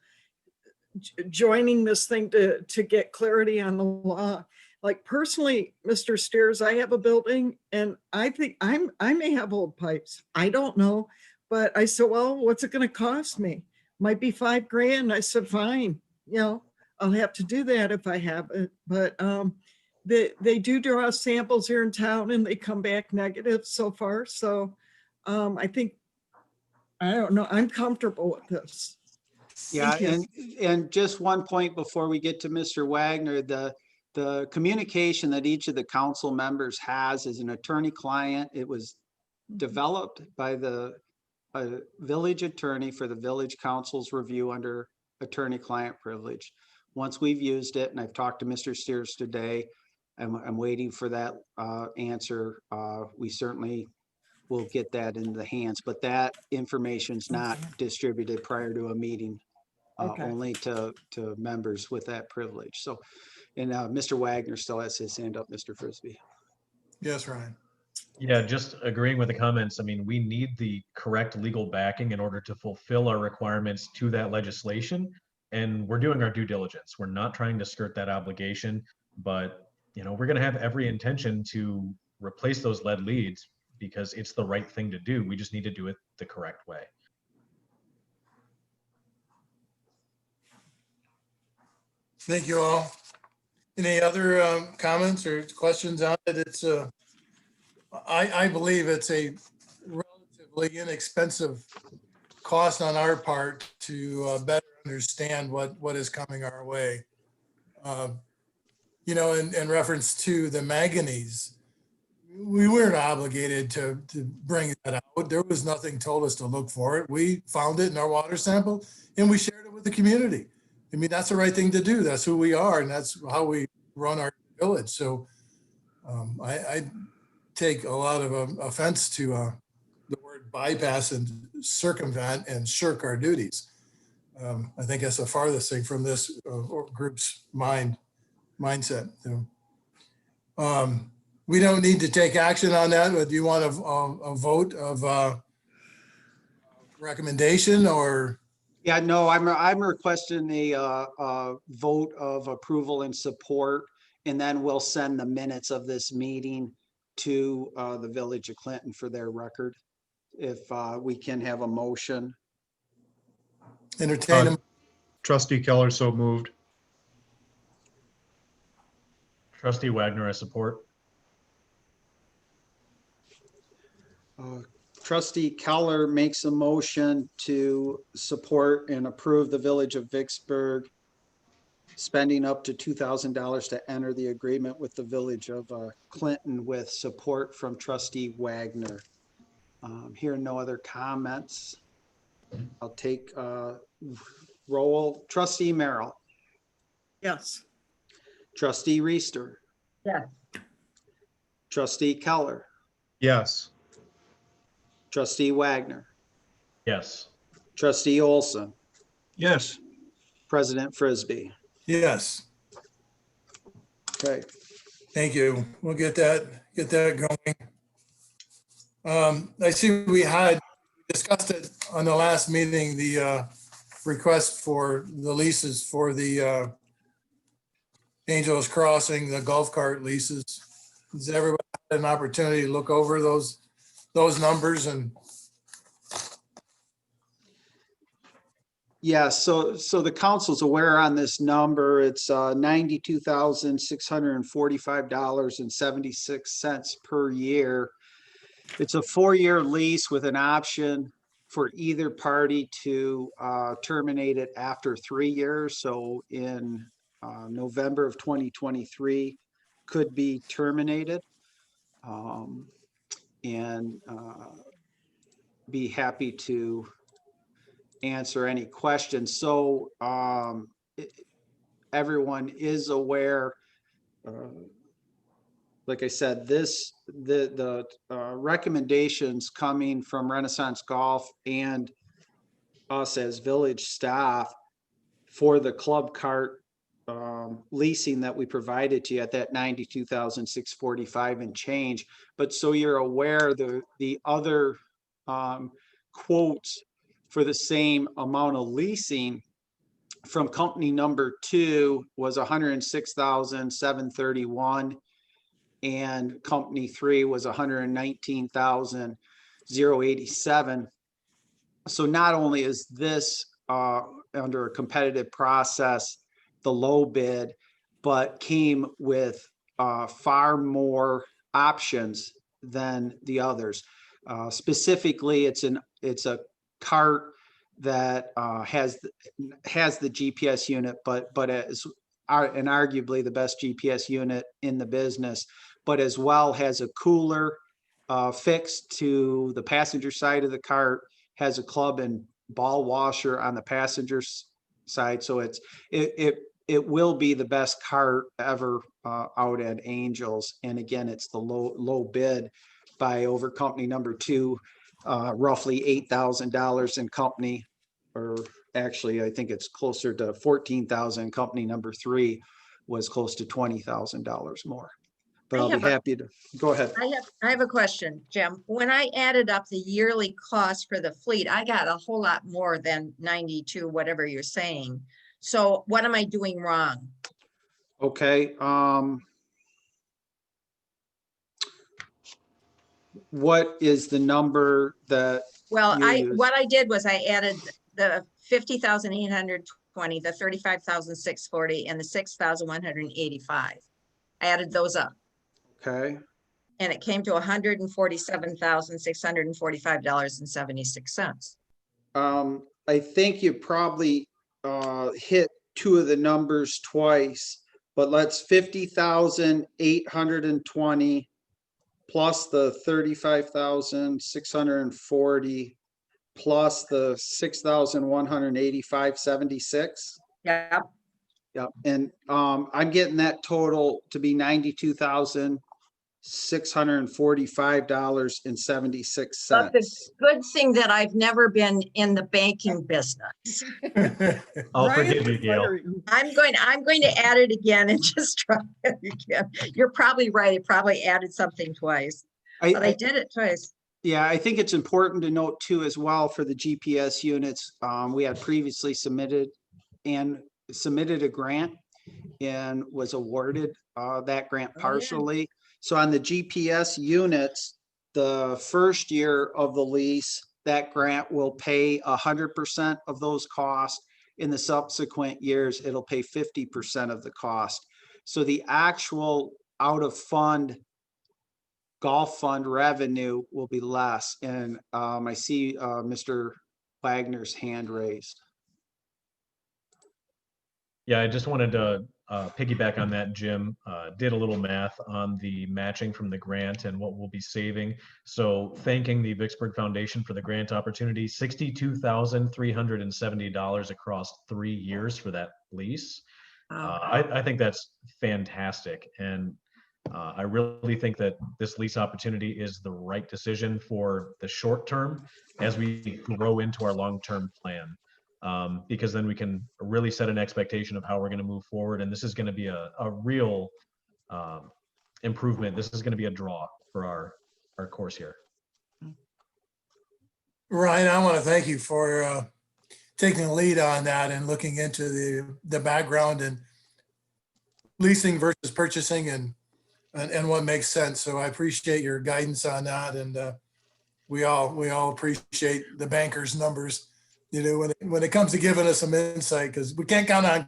[SPEAKER 3] joining this thing to get clarity on the law. Like personally, Mr. Steers, I have a building and I think I may have old pipes. I don't know, but I said, well, what's it going to cost me? Might be $5 grand. I said, fine, I'll have to do that if I have it. But they do draw samples here in town and they come back negative so far. So I think, I don't know, I'm comfortable with this.
[SPEAKER 1] Yeah,
[SPEAKER 3] Thank
[SPEAKER 1] and just one point before we get to Mr. Wagner, the communication that each of the council members has as an attorney-client, it was developed by the a village attorney for the village council's review under attorney-client privilege. Once we've used it, and I've talked to Mr. Steers today, I'm waiting for that answer. We certainly will get that in the hands, but that information's not distributed prior to a meeting,
[SPEAKER 3] Okay.
[SPEAKER 1] only to members with that privilege. So, and Mr. Wagner still has his hand up, Mr. Frisbee.
[SPEAKER 6] Yes, Ryan.
[SPEAKER 8] Yeah, just agreeing with the comments. I mean, we need the correct legal backing in order to fulfill our requirements to that legislation. And we're doing our due diligence. We're not trying to skirt that obligation, but we're going to have every intention to replace those lead leads because it's the right thing to do. We just need to do it the correct way.
[SPEAKER 6] Thank you all. Any other comments or questions on it? It's I believe it's a relatively inexpensive cost on our part to better understand what is coming our way. In reference to the manganese, we weren't obligated to bring that out. There was nothing told us to look for it. We found it in our water sample and we shared it with the community. I mean, that's the right thing to do. That's who we are and that's how we run our village. So I take a lot of offense to the word bypass and circumvent and shirk our duties. I think that's the farthest thing from this group's mindset. We don't need to take action on that, but do you want a vote of recommendation or?
[SPEAKER 1] Yeah, no, I'm requesting a vote of approval and support, and then we'll send the minutes of this meeting to the Village of Clinton for their record. If we can have a motion.
[SPEAKER 6] Entertain them.
[SPEAKER 4] Trustee Keller, so moved.
[SPEAKER 8] Trustee Wagner, I support.
[SPEAKER 1] Trustee Keller makes a motion to support and approve the Village of Vicksburg spending up to $2,000 to enter the agreement with the Village of Clinton with support from Trustee Wagner. Hearing no other comments, I'll take roll. Trustee Merrill.
[SPEAKER 3] Yes.
[SPEAKER 1] Trustee Reister.
[SPEAKER 5] Yes.
[SPEAKER 1] Trustee Keller.
[SPEAKER 4] Yes.
[SPEAKER 1] Trustee Wagner.
[SPEAKER 8] Yes.
[SPEAKER 1] Trustee Olson.
[SPEAKER 2] Yes.
[SPEAKER 1] President Frisbee.
[SPEAKER 6] Yes,
[SPEAKER 1] Okay.
[SPEAKER 6] thank you. We'll get that going. I see we had discussed it on the last meeting, the request for the leases for the Angeles Crossing, the golf cart leases. Has everybody had an opportunity to look over those numbers and?
[SPEAKER 1] Yeah, so the council's aware on this number. It's $92,645.76 per year. It's a 4-year lease with an option for either party to terminate it after 3 years. So in November of 2023 could be terminated. And be happy to answer any questions. So everyone is aware, like I said, the recommendations coming from Renaissance Golf and us as village staff for the club cart leasing that we provided to you at that $92,645 and change. But so you're aware, the other quotes for the same amount of leasing from company number 2 was $106,731, and company 3 was $119,087. So not only is this under a competitive process the low bid, but came with far more options than the others. Specifically, it's a cart that has the GPS unit, but as and arguably the best GPS unit in the business, but as well has a cooler fixed to the passenger side of the cart, has a club and ball washer on the passenger's side. So it will be the best cart ever out at Angels. And again, it's the low bid by over company number 2, roughly $8,000 in company, or actually, I think it's closer to 14,000. Company number 3 was close to $20,000 more. But
[SPEAKER 5] I
[SPEAKER 1] I'll be
[SPEAKER 5] have a-
[SPEAKER 1] happy to, go ahead.
[SPEAKER 5] I have a question, Jim. When I added up the yearly cost for the fleet, I got a whole lot more than 92, whatever you're saying. So what am I doing wrong?
[SPEAKER 1] Okay, what is the number that
[SPEAKER 5] Well,
[SPEAKER 1] you use?
[SPEAKER 5] what I did was I added the 50,820, the 35,640, and the 6,185. I added those up,
[SPEAKER 1] Okay,
[SPEAKER 5] and it came to $147,645.76.
[SPEAKER 1] I think you probably hit 2 of the numbers twice, but let's 50,820 plus the 35,640 plus the 6,185.76.
[SPEAKER 5] Yeah,
[SPEAKER 1] Yep, and I'm getting that total to be $92,645.76.
[SPEAKER 5] but the good thing that I've never been in the banking business.
[SPEAKER 8] I'll
[SPEAKER 3] Ryan
[SPEAKER 8] forgive you,
[SPEAKER 3] would
[SPEAKER 8] Gail.
[SPEAKER 3] fire you.
[SPEAKER 5] I'm going to add it again and just try it again. You're probably right. It probably added something twice, but I did it twice.
[SPEAKER 1] Yeah, I think it's important to note too as well for the GPS units, we had previously submitted a grant and was awarded that grant
[SPEAKER 5] yeah.
[SPEAKER 1] partially. So on the GPS units, the first year of the lease, that grant will pay 100% of those costs. In the subsequent years, it'll pay 50% of the cost. So the actual out of fund golf fund revenue will be less. And I see Mr. Wagner's hand raised.
[SPEAKER 8] Yeah, I just wanted to piggyback on that, Jim. Did a little math on the matching from the grant and what we'll be saving. So thanking the Vicksburg Foundation for the grant opportunity, $62,370 across 3 years for that lease. I think that's fantastic. And I really think that this lease opportunity is the right decision for the short term as we grow into our long-term plan. Because then we can really set an expectation of how we're going to move forward. And this is going to be a real improvement. This is going to be a draw for our course here.
[SPEAKER 6] Ryan, I want to thank you for taking the lead on that and looking into the background and leasing versus purchasing and what makes sense. So I appreciate your guidance on that. And we all appreciate the bankers' numbers, you know, when it comes to giving us some insight, because we can't count on.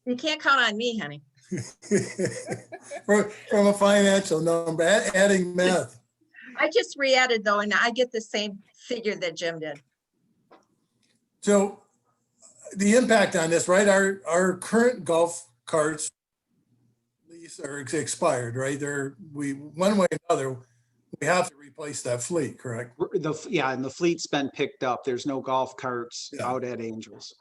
[SPEAKER 5] You can't count on me, honey.
[SPEAKER 6] from a financial number, adding math.
[SPEAKER 5] I just re-added though, and I get the same figure that Jim did.
[SPEAKER 6] So the impact on this, right? Our current golf carts lease are expired, right? We one way or another, we have to replace that fleet, correct?
[SPEAKER 1] Yeah, and the fleet's been picked up. There's no golf carts
[SPEAKER 6] Yeah.
[SPEAKER 1] out at Angels.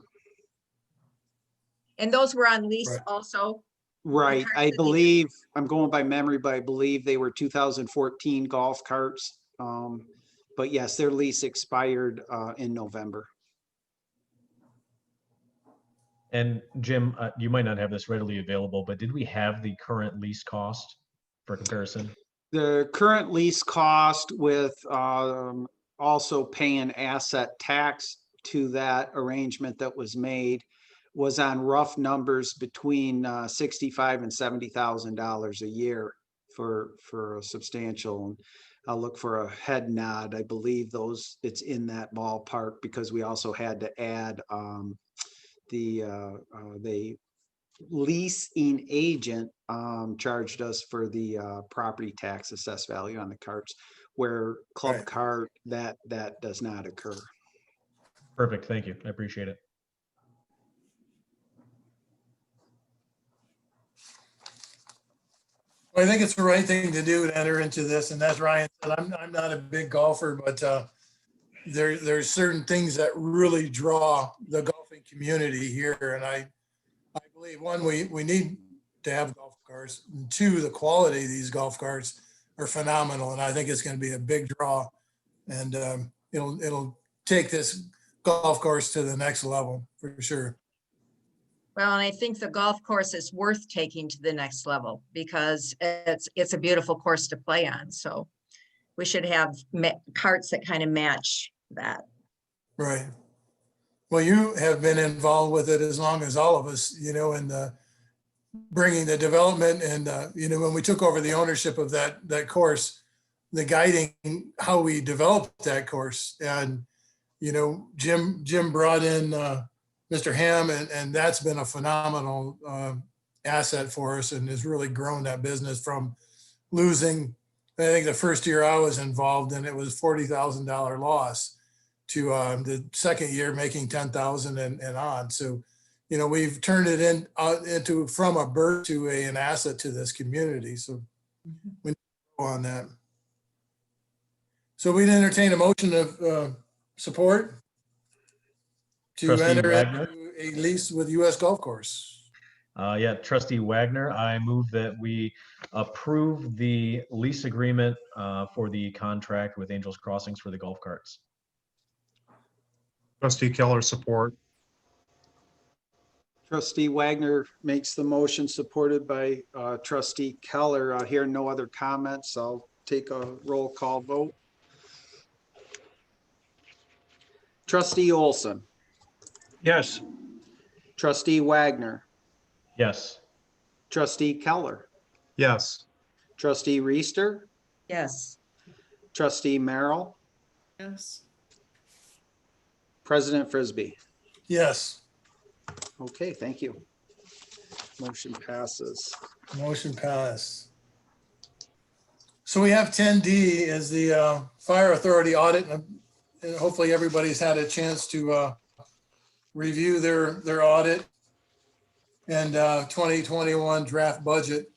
[SPEAKER 5] And those were on lease
[SPEAKER 6] Right.
[SPEAKER 5] also.
[SPEAKER 1] Right,
[SPEAKER 5] carts
[SPEAKER 1] I
[SPEAKER 5] that they-
[SPEAKER 1] believe, I'm going by memory, but I believe they were 2014 golf carts. But yes, their lease expired in November.
[SPEAKER 8] And Jim, you might not have this readily available, but did we have the current lease cost for comparison?
[SPEAKER 1] The current lease cost with also paying asset tax to that arrangement that was made was on rough numbers between $65,000 and $70,000 a year for a substantial. I'll look for a head nod. I believe it's in that ballpark because we also had to add the leasing agent charged us for the property tax assessed value on the carts, where club
[SPEAKER 6] Right.
[SPEAKER 1] cart that does not occur.
[SPEAKER 8] Perfect. Thank you. I appreciate it.
[SPEAKER 6] I think it's the right thing to do to enter into this, and that's Ryan said, I'm not a big golfer, but there's certain things that really draw the golfing community here, and I believe, one, we need to have golf carts, and two, the quality of these golf carts are phenomenal, and I think it's going to be a big draw, and it'll take this golf course to the next level for sure.
[SPEAKER 5] Well, and I think the golf course is worth taking to the next level because it's a beautiful course to play on. So we should have carts that kind of match that.
[SPEAKER 6] Right. Well, you have been involved with it as long as all of us, in the bringing the development and, when we took over the ownership of that course, the guiding how we developed that course. And, Jim brought in Mr. Ham, and that's been a phenomenal asset for us and has really grown that business from losing. I think the first year I was involved in it was $40,000 loss to the second year making 10,000 and on. So, we've turned it into from a bird to an asset to this community. So we need to go on that. So we'd entertain a motion of support to
[SPEAKER 8] Trustee
[SPEAKER 6] enter
[SPEAKER 8] Wagner?
[SPEAKER 6] into a lease with US Golf Course.
[SPEAKER 8] Yeah, Trustee Wagner, I move that we approve the lease agreement for the contract with Angels Crossings for the golf carts.
[SPEAKER 4] Trustee Keller, support.
[SPEAKER 1] Trustee Wagner makes the motion, supported by trustee Keller. Here, no other comments. I'll take a roll call vote. Trustee Olson,
[SPEAKER 2] Yes.
[SPEAKER 1] trustee Wagner,
[SPEAKER 8] Yes.
[SPEAKER 1] trustee Keller,
[SPEAKER 4] Yes.
[SPEAKER 1] trustee Reister,
[SPEAKER 5] Yes.
[SPEAKER 1] trustee Merrill,
[SPEAKER 3] Yes.
[SPEAKER 1] President Frisbee.
[SPEAKER 6] Yes,
[SPEAKER 1] Okay, thank you. Motion passes.
[SPEAKER 6] motion passed. So we have 10D as the fire authority audit. And hopefully everybody's had a chance to review their audit and 2021 draft budget.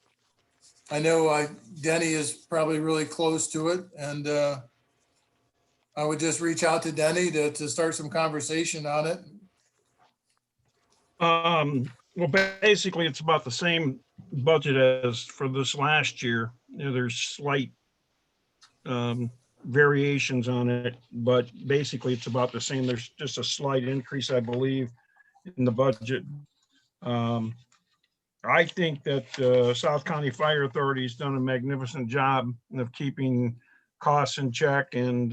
[SPEAKER 6] I know Denny is probably really close to it, and I would just reach out to Denny to start some conversation on it.
[SPEAKER 2] Well, basically, it's about the same budget as for this last year. There's slight variations on it, but basically it's about the same. There's just a slight increase, I believe, in the budget. I think that South County Fire Authority has done a magnificent job of keeping costs in check and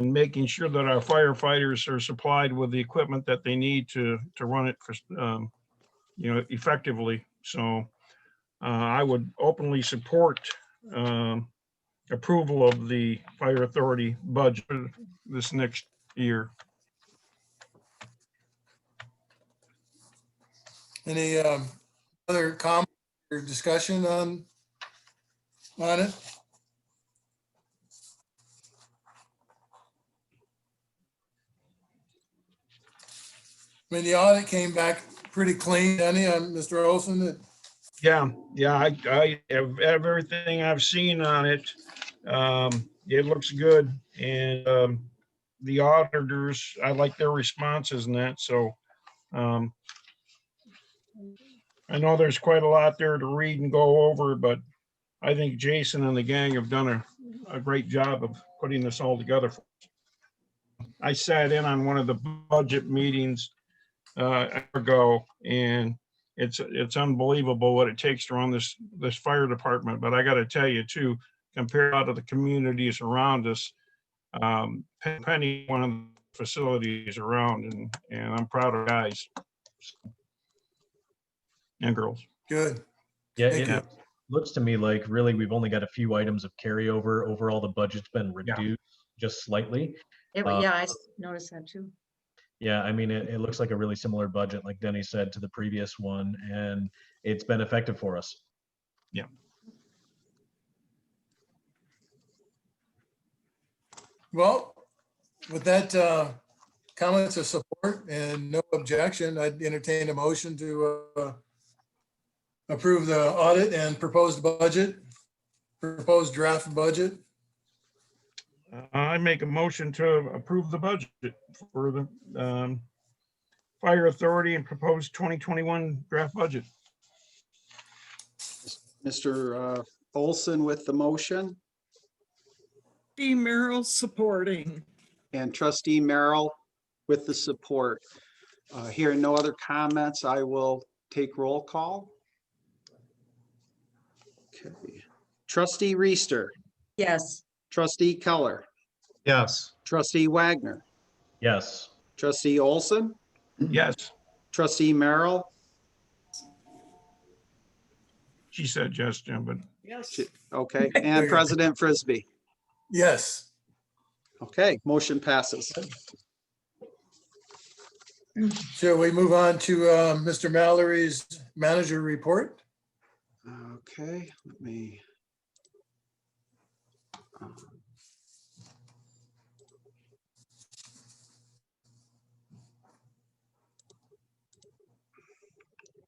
[SPEAKER 2] making sure that our firefighters are supplied with the equipment that they need to run it for, effectively. So I would openly support approval of the fire authority budget this next year.
[SPEAKER 6] Any other comment or discussion on it? I mean, the audit came back pretty clean, Denny, Mr. Olson.
[SPEAKER 2] Yeah, I have everything I've seen on it. It looks good, and the auditors, I like their responses and that. So I know there's quite a lot there to read and go over, but I think Jason and the gang have done a great job of putting this all together. I sat in on one of the budget meetings ago, and it's unbelievable what it takes to run this fire department. But I got to tell you too, compared to the communities around us, Penny, one of the facilities around, and I'm proud of guys and girls.
[SPEAKER 6] Good.
[SPEAKER 8] Yeah,
[SPEAKER 6] Thank
[SPEAKER 8] it
[SPEAKER 6] you.
[SPEAKER 8] looks to me like really we've only got a few items of carryover. Overall, the budget's been reduced just slightly.
[SPEAKER 5] Yeah, I noticed that too.
[SPEAKER 8] Yeah, I mean, it looks like a really similar budget, like Denny said, to the previous one, and it's been effective for us.
[SPEAKER 2] Yeah.
[SPEAKER 6] Well, with that comments of support and no objection, I'd entertain a motion to approve the audit and proposed draft budget.
[SPEAKER 2] I make a motion to approve the budget for the fire authority and proposed 2021 draft budget.
[SPEAKER 1] Mr. Olson with the motion
[SPEAKER 3] Trustee Merrill supporting.
[SPEAKER 1] and trustee Merrill with the support. Hearing no other comments, I will take roll call. Okay. Trustee Reister,
[SPEAKER 5] Yes.
[SPEAKER 1] trustee Keller,
[SPEAKER 4] Yes.
[SPEAKER 1] trustee Wagner,
[SPEAKER 8] Yes.
[SPEAKER 1] trustee Olson,
[SPEAKER 2] Yes,
[SPEAKER 1] trustee Merrill,
[SPEAKER 2] she said yes, Jim, but
[SPEAKER 3] Yes.
[SPEAKER 1] okay, and President Frisbee.
[SPEAKER 6] Yes.
[SPEAKER 1] Okay, motion passes.
[SPEAKER 6] Shall we move on to Mr. Mallory's manager report?
[SPEAKER 1] Okay, let me.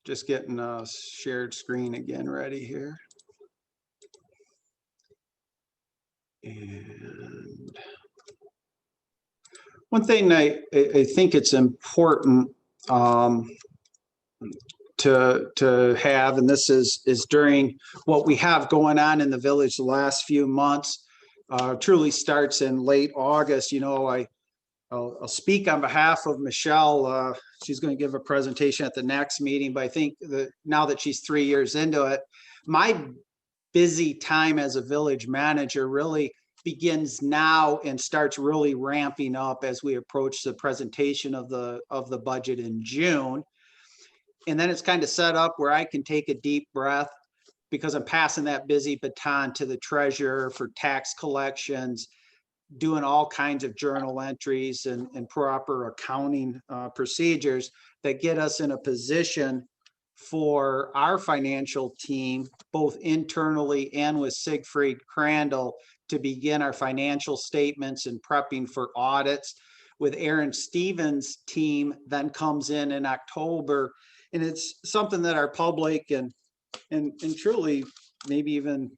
[SPEAKER 1] Just getting a shared screen again ready here. And one thing I think it's important to have, and this is during what we have going on in the village the last few months, truly starts in late August. You know, I'll speak on behalf of Michelle. She's going to give a presentation at the next meeting, but I think that now that she's 3 years into it, my busy time as a village manager really begins now and starts really ramping up as we approach the presentation of the budget in June. And then it's kind of set up where I can take a deep breath because I'm passing that busy baton to the treasurer for tax collections, doing all kinds of journal entries and proper accounting procedures that get us in a position for our financial team, both internally and with Siegfried Crandall, to begin our financial statements and prepping for audits. With Aaron Stevens' team then comes in October, and it's something that our public and truly maybe even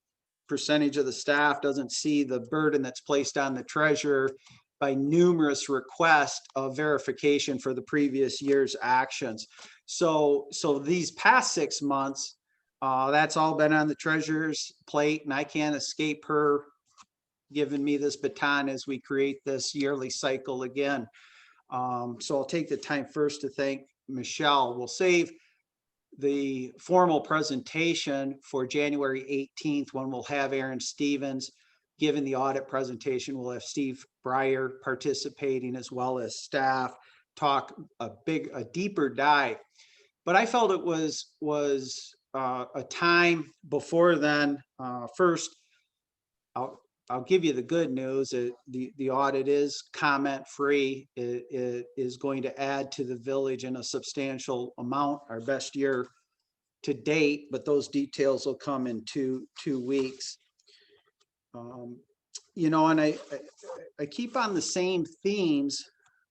[SPEAKER 1] percentage of the staff doesn't see the burden that's placed on the treasurer by numerous requests of verification for the previous year's actions. So these past 6 months, that's all been on the treasurer's plate, and I can't escape her giving me this baton as we create this yearly cycle again. So I'll take the time first to thank Michelle. We'll save the formal presentation for January 18th, when we'll have Aaron Stevens giving the audit presentation. We'll have Steve Breyer participating as well as staff, talk a deeper dive. But I felt it was a time before then. First, I'll give you the good news. The audit is comment free. It is going to add to the village in a substantial amount, our best year to date, but those details will come in two weeks. You know, and I keep on the same themes.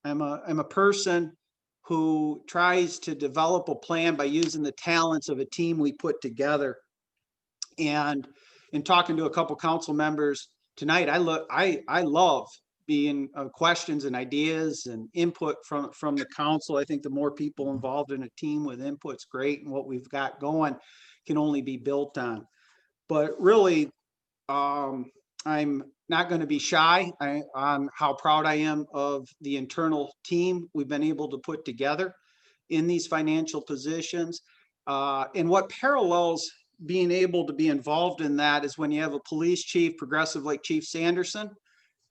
[SPEAKER 1] I'm a person who tries to develop a plan by using the talents of a team we put together. And in talking to a couple council members tonight, I love being questions and ideas and input from the council. I think the more people involved in a team with input's great, and what we've got going can only be built on. But really, I'm not going to be shy on how proud I am of the internal team we've been able to put together in these financial positions. And what parallels being able to be involved in that is when you have a police chief, progressive like Chief Sanderson,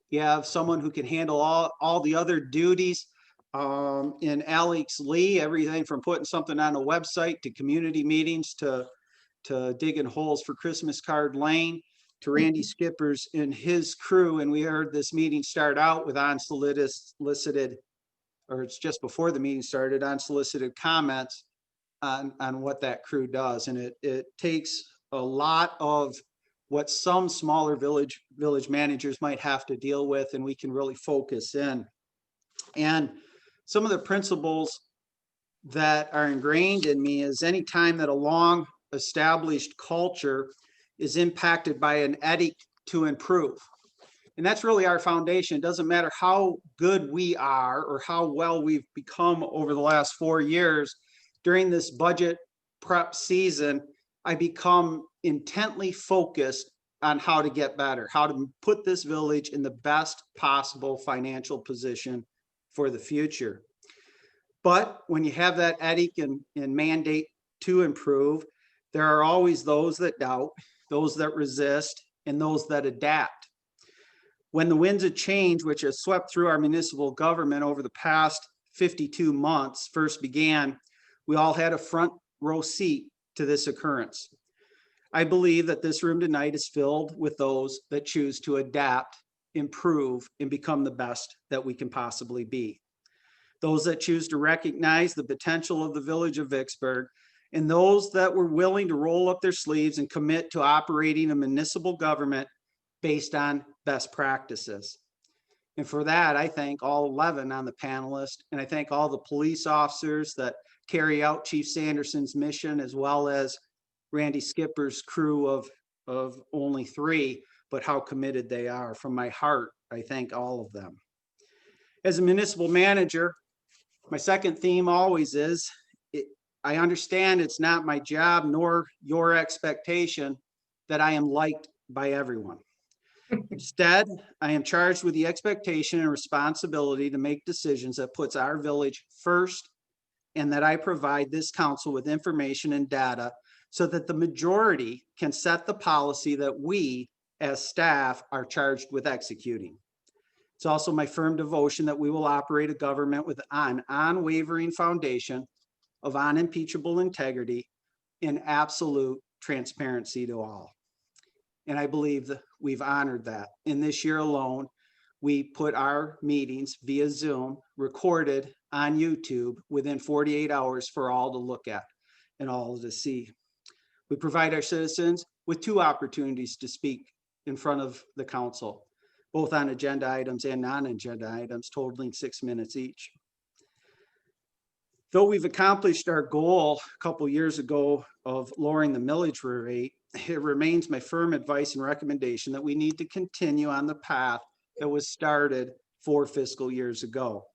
[SPEAKER 1] you have someone who can handle all the other duties. In Alex Lee, everything from putting something on a website to community meetings to digging holes for Christmas Card Lane, to Randy Skippers and his crew. And we heard this meeting start out with unsolicited, or it's just before the meeting started, unsolicited comments on what that crew does. And it takes a lot of what some smaller village managers might have to deal with, and we can really focus in. And some of the principles that are ingrained in me is anytime that a established culture is impacted by an edict to improve. And that's really our foundation. It doesn't matter how good we are or how well we've become over the last 4 years. During this budget prep season, I become intently focused on how to get better, how to put this village in the best possible financial position for the future. But when you have that edict and mandate to improve, there are always those that doubt, those that resist, and those that adapt. When the winds of change, which has swept through our municipal government over the past 52 months, first began, we all had a front row seat to this occurrence. I believe that this room tonight is filled with those that choose to adapt, improve, and become the best that we can possibly be. Those that choose to recognize the potential of the village of Vicksburg, and those that were willing to roll up their sleeves and commit to operating a municipal government based on best practices. And for that, I thank all 11 on the panelist, and I thank all the police officers that carry out Chief Sanderson's mission, as well as Randy Skipper's crew of only 3, but how committed they are. From my heart, I thank all of them. As a municipal manager, my second theme always is, I understand it's not my job nor your expectation that I am liked by everyone. Instead, I am charged with the expectation and responsibility to make decisions that puts our village first, and that I provide this council with information and data so that the majority can set the policy that we as staff are charged with executing. It's also my firm devotion that we will operate a government with an unwavering foundation of unimpeachable integrity and absolute transparency to all. And I believe that we've honored that. In this year alone, we put our meetings via Zoom recorded on YouTube within 48 hours for all to look at and all to see. We provide our citizens with 2 opportunities to speak in front of the council, both on agenda items and non-agenda items, totaling 6 minutes each. Though we've accomplished our goal a couple years ago of lowering the millage rate, it remains my firm advice and recommendation that we need to continue on the path that was started 4 fiscal years ago.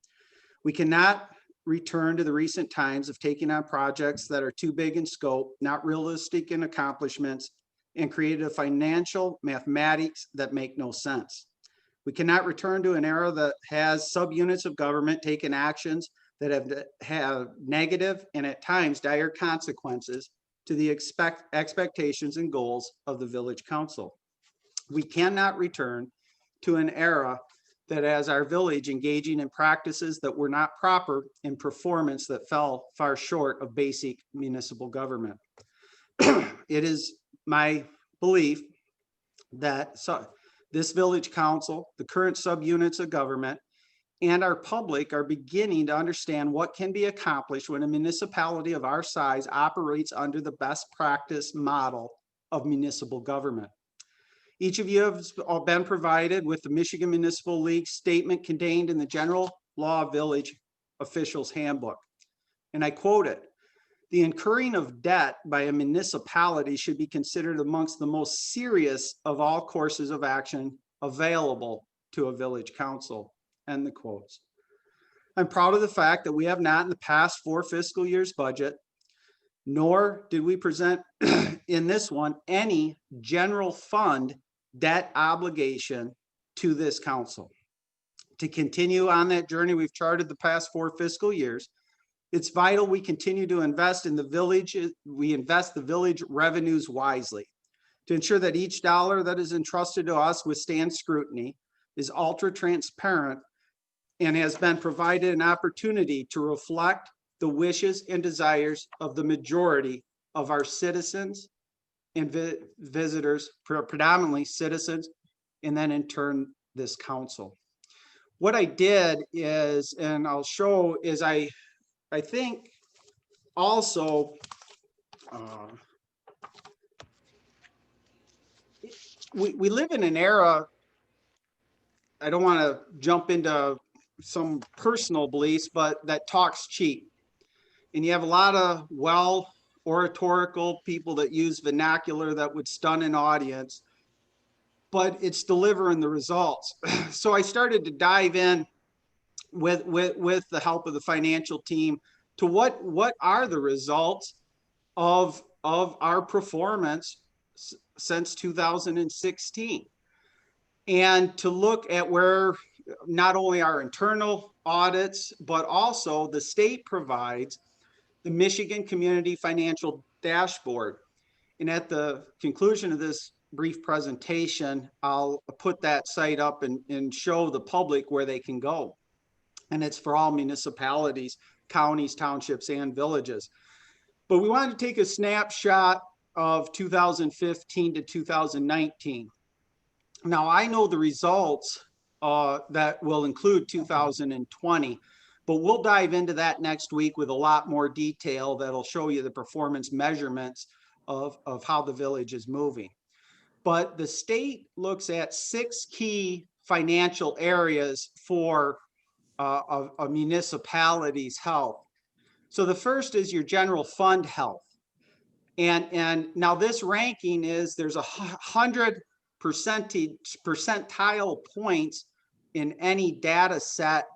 [SPEAKER 1] We cannot return to the recent times of taking on projects that are too big in scope, not realistic in accomplishments, and created a financial mathematics that make no sense. We cannot return to an era that has subunits of government taking actions that have negative and at times dire consequences to the expectations and goals of the village council. We cannot return to an era that has our village engaging in practices that were not proper in performance that fell far short of basic municipal government. It is my belief that this village council, the current subunits of government, and our public are beginning to understand what can be accomplished when a municipality of our size operates under the best practice model of municipal government. Each of you have been provided with the Michigan Municipal League statement contained in the General Law Village Officials Handbook. And I quote it: "The incurring of debt by a municipality should be considered amongst the most serious of all courses of action available to a village council." End the quotes. I'm proud of the fact that we have not in the past 4 fiscal years budget, nor did we present in this one any general fund debt obligation to this council. To continue on that journey we've charted the past 4 fiscal years, it's vital we continue to invest in the village. We invest the village revenues wisely to ensure that each dollar that is entrusted to us withstands scrutiny, is ultra transparent, and has been provided an opportunity to reflect the wishes and desires of the majority of our citizens and visitors, predominantly citizens, and then in turn, this council. What I did is, and I'll show, is I think also, we live in an era, I don't want to jump into some personal beliefs, but that talks cheap. And you have a lot of oratorical people that use vernacular that would stun an audience, but it's delivering the results. So I started to dive in with the help of the financial team to what are the results of our performance since 2016, and to look at where not only our internal audits, but also the state provides the Michigan Community Financial Dashboard. And at the conclusion of this brief presentation, I'll put that site up and show the public where they can go. And it's for all municipalities, counties, townships, and villages. But we wanted to take a snapshot of 2015 to 2019. Now, I know the results that will include 2020, but we'll dive into that next week with a lot more detail that'll show you the performance measurements of how the village is moving. But the state looks at 6 key financial areas for a municipality's health. So the first is your general fund health. And now this ranking is, there's 100 percentile points in any data set.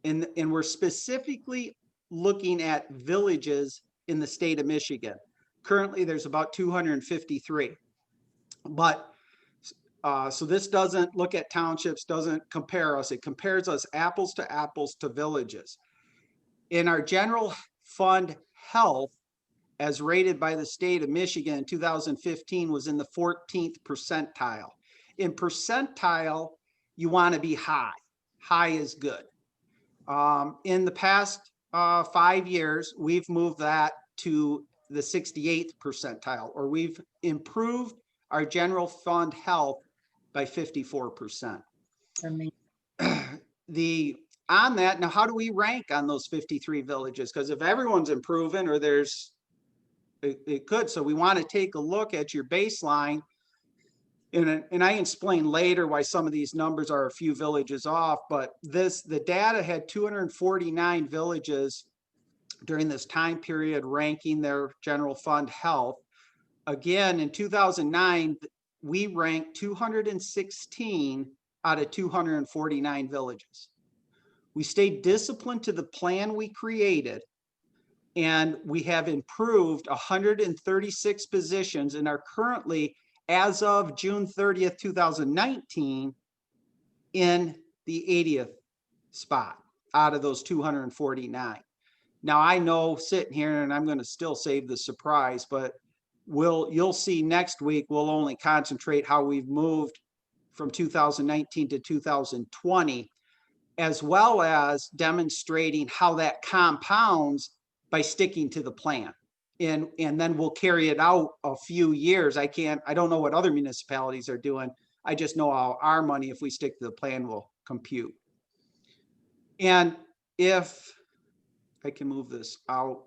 [SPEAKER 1] And we're specifically looking at villages in the state of Michigan. Currently, there's about 253. But so this doesn't look at townships, doesn't compare us. It compares us apples to villages. In our general fund health, as rated by the state of Michigan in 2015, was in the 14th percentile. In percentile, you want to be high. High is good. In the past 5 years, we've moved that to the 68th percentile, or we've improved our general fund health by 54%. On that, now how do we rank on those 53 villages? Because if everyone's improving, or it could. So we want to take a look at your baseline. And I explain later why some of these numbers are a few villages off, but the data had 249 villages during this time period ranking their general fund health. Again, in 2009, we ranked 216 out of 249 villages. We stayed disciplined to the plan we created, and we have improved 136 positions and are currently, as of June 30th, 2019, in the 80th spot out of those 249. Now, I know sitting here, and I'm going to still save the surprise, but you'll see next week, we'll only concentrate how we've moved from 2019 to 2020, as well as demonstrating how that compounds by sticking to the plan. And then we'll carry it out a few years. I don't know what other municipalities are doing. I just know how our money, if we stick to the plan, will compute. And if I can move this out,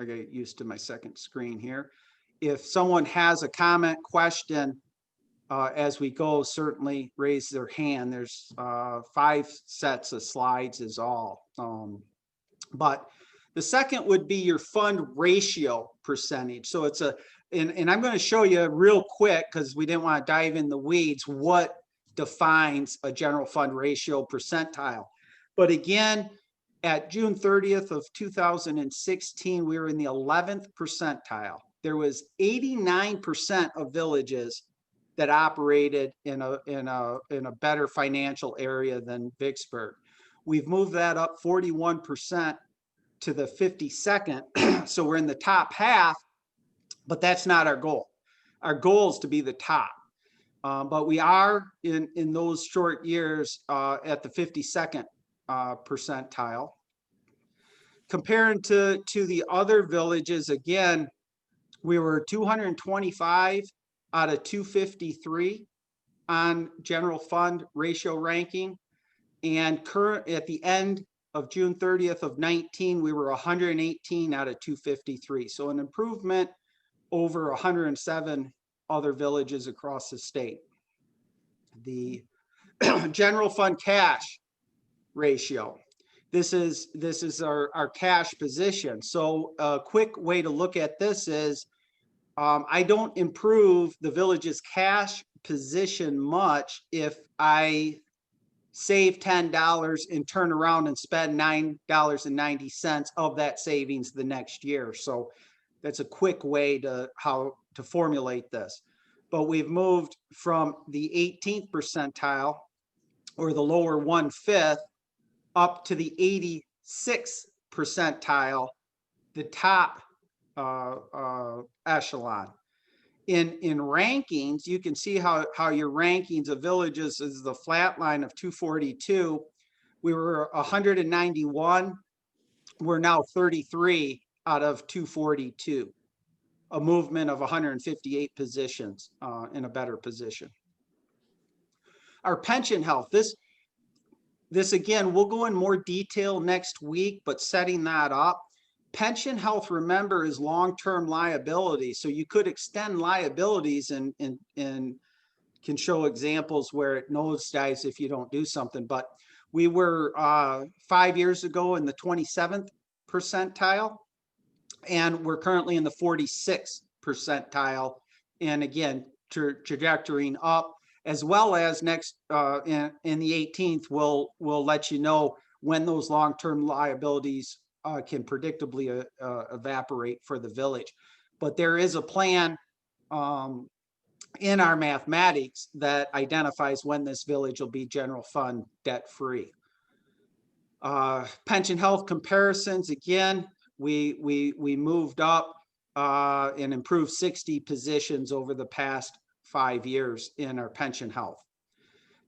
[SPEAKER 1] I get used to my second screen here. If someone has a comment, question, as we go, certainly raise their hand. There's 5 sets of slides is all. But the second would be your fund ratio percentage. So it's and I'm going to show you real quick, because we didn't want to dive in the weeds, what defines a general fund ratio percentile. But again, at June 30th of 2016, we were in the 11th percentile. There was 89% of villages that operated in a better financial area than Vicksburg. We've moved that up 41% to the 52nd. So we're in the top half, but that's not our goal. Our goal is to be the top. But we are in those short years at the 52nd percentile. Comparing to the other villages, again, we were 225 out of 253 on general fund ratio ranking. And at the end of June 30th of 19, we were 118 out of 253. So an improvement over 107 other villages across the state. The general fund cash ratio. this is our cash position. So a quick way to look at this is, I don't improve the village's cash position much if I save $10 and turn around and spend $9.90 of that savings the next year. So that's a quick way to how to formulate this. But we've moved from the 18th percentile, or the lower 1/5, up to the 86th percentile, the top echelon. In rankings, you can see how your rankings of villages is the flat line of 242. We were 191. We're now 33 out of 242, a movement of 158 positions in a better position. Our pension health, this again, we'll go in more detail next week, but setting that up, pension health, remember, is long-term liability. So you could extend liabilities and can show examples where it nosedives if you don't do something. But we were 5 years ago in the 27th percentile, and we're currently in the 46th percentile. And again, trajectorying up, as well as next in the 18th, we'll let you know when those long-term liabilities can predictably evaporate for the village. But there is a plan in our mathematics that identifies when this village will be general fund debt free. Pension health comparisons, again, we moved up and improved 60 positions over the past 5 years in our pension health.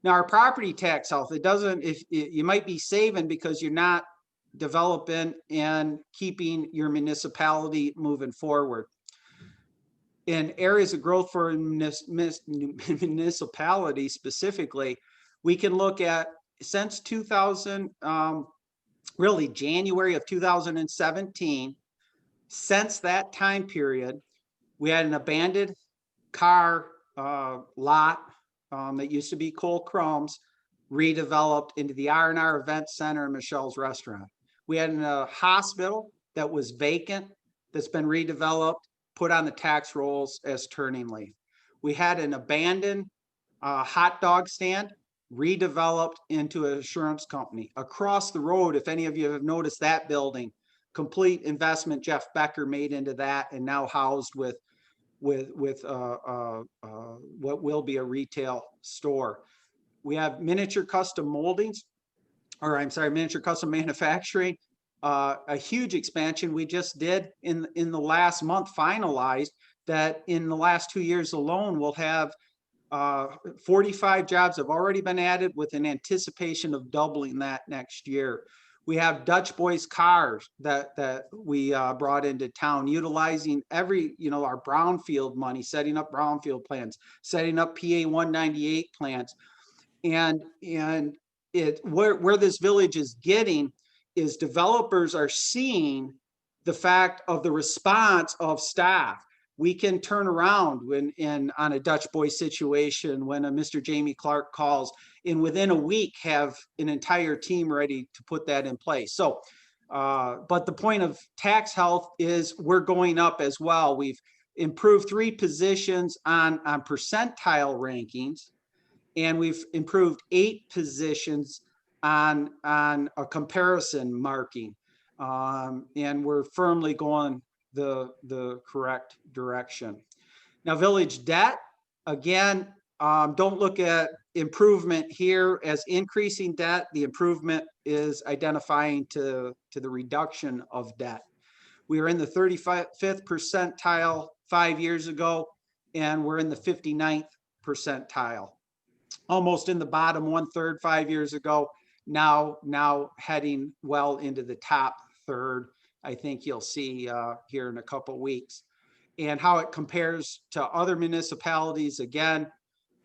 [SPEAKER 1] Now, our property tax health, it doesn't, if you might be saving because you're not developing and keeping your municipality moving forward. In areas of growth for municipality specifically, we can look at since 2000, really January of 2017, since that time period, we had an abandoned car lot that used to be Cole Chrome's, redeveloped into the R&R Event Center and Michelle's Restaurant. We had a hospital that was vacant that's been redeveloped, put on the tax rolls as Turning Leaf. We had an abandoned hot dog stand redeveloped into an insurance company. Across the road, if any of you have noticed that building, complete investment Jeff Becker made into that, and now housed with what will be a retail store. We have miniature custom moldings, or I'm sorry, miniature custom manufacturing, a huge expansion we just did in the last month, finalized, that in the last 2 years alone, we'll have 45 jobs have already been added, with an anticipation of doubling that next year. We have Dutch Boys cars that we brought into town, utilizing our brownfield money, setting up brownfield plants, setting up PA 198 plants. And where this village is getting is developers are seeing the fact of the response of staff. We can turn around on a Dutch Boy situation, when a Mr. Jamie Clark calls, and within a week have an entire team ready to put that in place. So, but the point of tax health is we're going up as well. We've improved 3 positions on percentile rankings, and we've improved 8 positions on a comparison marking. And we're firmly going the correct direction. Now, village debt, again, don't look at improvement here as increasing debt. The improvement is identifying to the reduction of debt. We were in the 35th percentile 5 years ago, and we're in the 59th percentile, almost in the bottom 1/3 5 years ago, now heading well into the top third. I think you'll see here in a couple of weeks. And how it compares to other municipalities, again,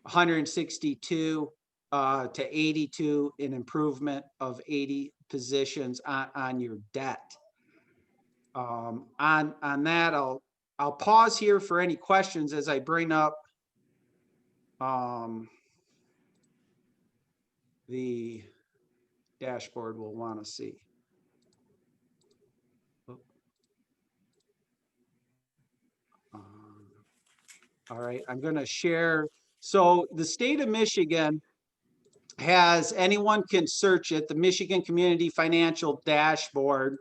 [SPEAKER 1] 162 to 82, an improvement of 80 positions on your debt. On that, I'll pause here for any questions as I bring up the dashboard we'll want to see. All right, I'm going to share. So the state of Michigan has, anyone can search it, the Michigan Community Financial Dashboard.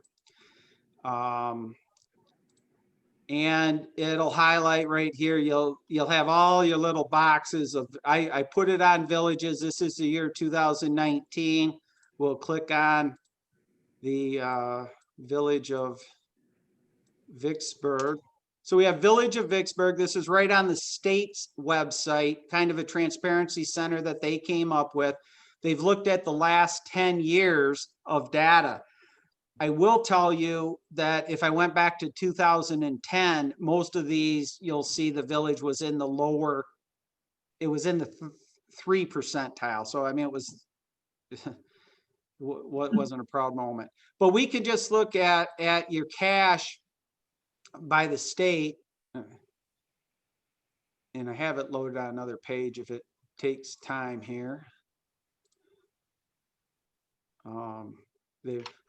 [SPEAKER 1] And it'll highlight right here. You'll have all your little boxes of, I put it on villages. This is the year 2019. We'll click on the village of Vicksburg. So we have Village of Vicksburg. This is right on the state's website, kind of a transparency center that they came up with. They've looked at the last 10 years of data. I will tell you that if I went back to 2010, most of these, you'll see the village was in the lower, it was in the 3 percentile. So, I mean, it was, what wasn't a proud moment. But we could just look at your cash by the state. And I have it loaded on another page if it takes time here. All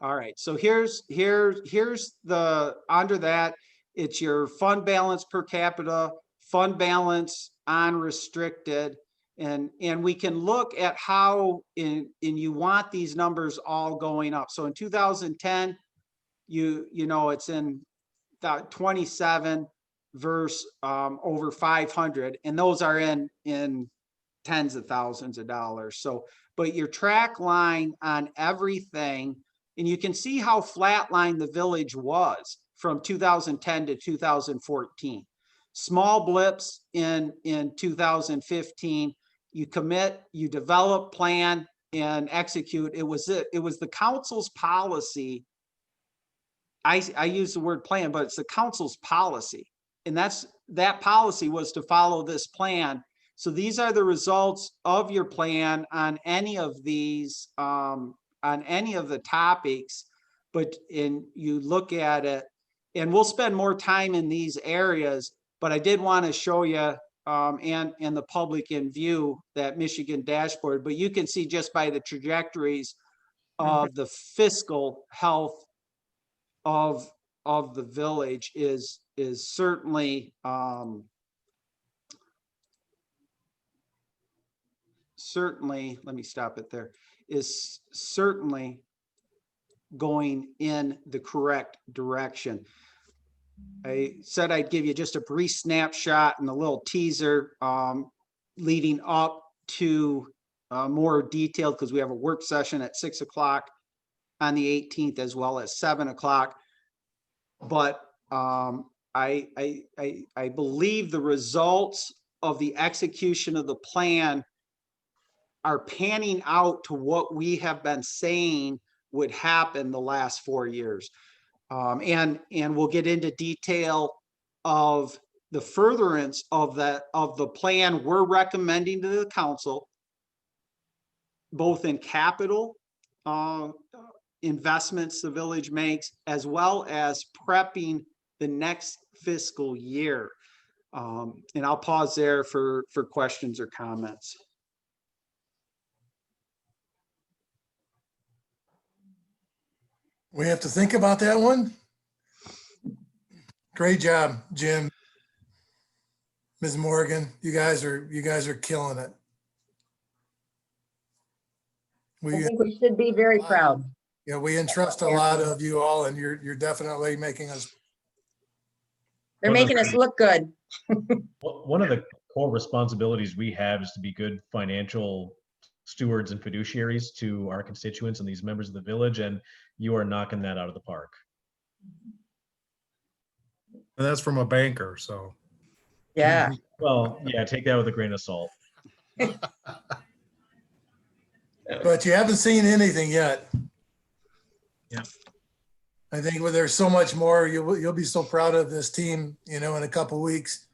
[SPEAKER 1] right, so here's the, under that, it's your fund balance per capita, fund balance unrestricted, and we can look at how you want these numbers all going up. So in 2010, you know, it's in 27 versus over 500, and those are in tens of thousands of dollars. So, but your track line on everything, and you can see how flatline the village was from 2010 to 2014. Small blips in 2015. You commit, you develop, plan, and execute. It was the council's policy. I use the word plan, but it's the council's policy. And that policy was to follow this plan. So these are the results of your plan on any of these, on any of the topics, but you look at it, and we'll spend more time in these areas, but I did want to show you and the public in view that Michigan dashboard, but you can see just by the trajectories of the fiscal health of the village is certainly certainly, let me stop it there, is certainly going in the correct direction. I said I'd give you just a brief snapshot and a little teaser leading up to more detailed, because we have a work session at 6 o'clock on the 18th as well as 7 o'clock. But I believe the results of the execution of the plan are panning out to what we have been saying would happen the last 4 years. And we'll get into detail of the furtherance of the plan we're recommending to the council, both in capital investments the village makes, as well as prepping the next fiscal year. And I'll pause there for questions or comments.
[SPEAKER 6] We have to think about that one. Great job, Jim. Ms. Morgan, you guys are killing it.
[SPEAKER 5] I think we should be very proud.
[SPEAKER 6] Yeah, we entrust a lot of you all, and you're definitely making us.
[SPEAKER 5] They're making us look good.
[SPEAKER 8] One of the core responsibilities we have is to be good financial stewards and fiduciaries to our constituents and these members of the village, and you are knocking that out of the park.
[SPEAKER 4] And that's from a banker, so.
[SPEAKER 5] Yeah.
[SPEAKER 8] Well, yeah, take that with a grain of salt.
[SPEAKER 6] But you haven't seen anything yet.
[SPEAKER 8] Yeah.
[SPEAKER 6] I think there's so much more. You'll be so proud of this team, in a couple of weeks.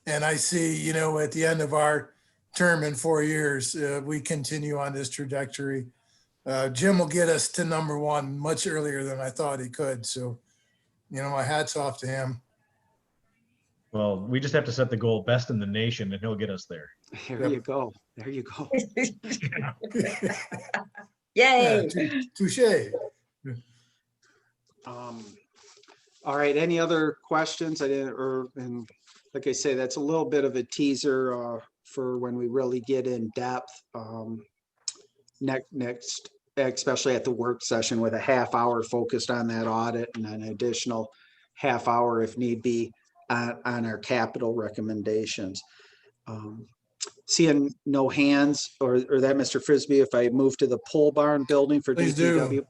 [SPEAKER 6] And I see, at the end of our term in 4 years, we continue on this trajectory. Jim will get us to #1 much earlier than I thought he could. So, my hat's off to him.
[SPEAKER 8] Well, we just have to set the goal best in the nation, and he'll get us there.
[SPEAKER 1] There you go. There you go.
[SPEAKER 5] Yay.
[SPEAKER 6] Touche.
[SPEAKER 1] All right. Any other questions? I didn't, like I say, that's a little bit of a teaser for when we really get in depth next, especially at the work session with a half hour focused on that audit and an additional half hour if need be on our capital recommendations. Seeing no hands or that, Mr. Frisbee, if I move to the pole barn building for
[SPEAKER 6] Please do.
[SPEAKER 1] DPW.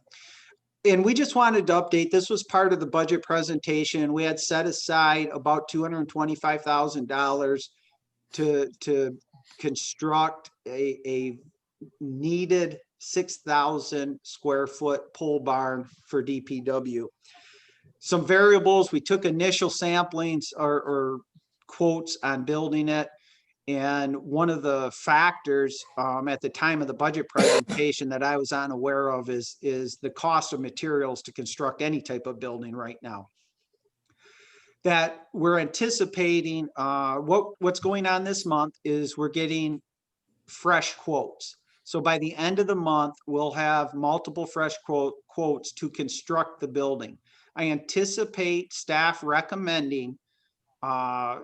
[SPEAKER 1] And we just wanted to update, this was part of the budget presentation. We had set aside about $225,000 to construct a needed 6,000 square foot pole barn for DPW. Some variables, we took initial samplings or quotes on building it. And one of the factors at the time of the budget presentation that I was unaware of is the cost of materials to construct any type of building right now. That we're anticipating, what's going on this month is we're getting fresh quotes. So by the end of the month, we'll have multiple fresh quotes to construct the building. I anticipate staff recommending the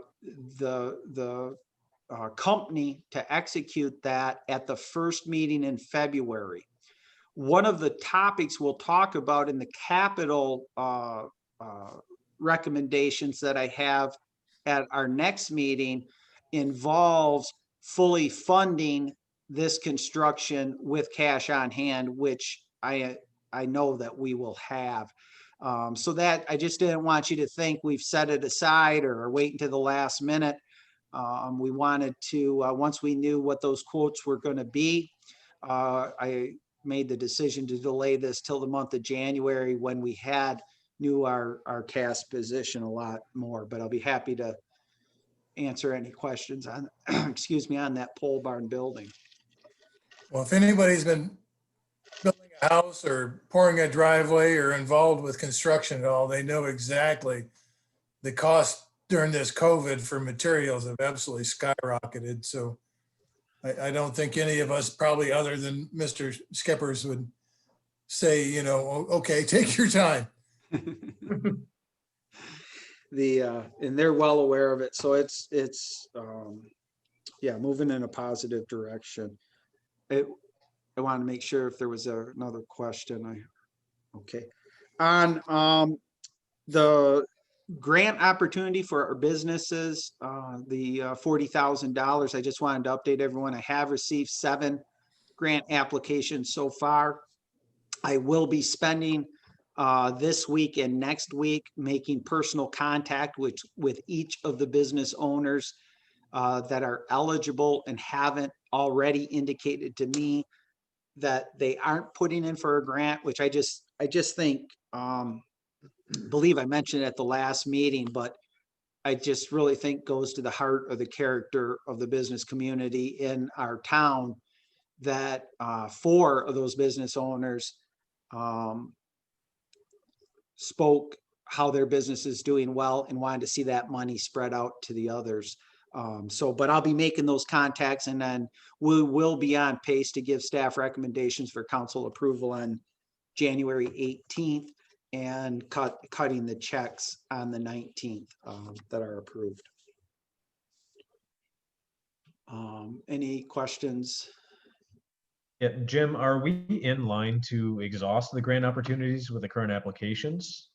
[SPEAKER 1] company to execute that at the first meeting in February. One of the topics we'll talk about in the capital recommendations that I have at our next meeting involves fully funding this construction with cash on hand, which I know that we will have. So that I just didn't want you to think we've set it aside or wait until the last minute. We wanted to, once we knew what those quotes were going to be, I made the decision to delay this till the month of January when we knew our cash position a lot more, but I'll be happy to answer any questions on, excuse me, on that pole barn building.
[SPEAKER 6] Well, if anybody's been building a house or pouring a driveway or involved with construction at all, they know exactly the cost during this COVID for materials have absolutely skyrocketed. So I don't think any of us, probably other than Mr. Skippers, would say, you know, okay, take your time.
[SPEAKER 1] And they're well aware of it. So it's yeah, moving in a positive direction. I want to make sure if there was another question. Okay. On the grant opportunity for our businesses, the $40,000, I just wanted to update everyone. I have received 7 grant applications so far. I will be spending this week and next week making personal contact with each of the business owners that are eligible and haven't already indicated to me that they aren't putting in for a grant, which I just think, believe I mentioned at the last meeting, but I just really think goes to the heart of the character of the business community in our town that 4 of those business owners spoke how their business is doing well and wanted to see that money spread out to the others. But I'll be making those contacts, and then we will be on pace to give staff recommendations for council approval on January 18th and cutting the checks on the 19th that are approved. Any questions?
[SPEAKER 8] Yeah, Jim, are we in line to exhaust the grant opportunities with the current applications?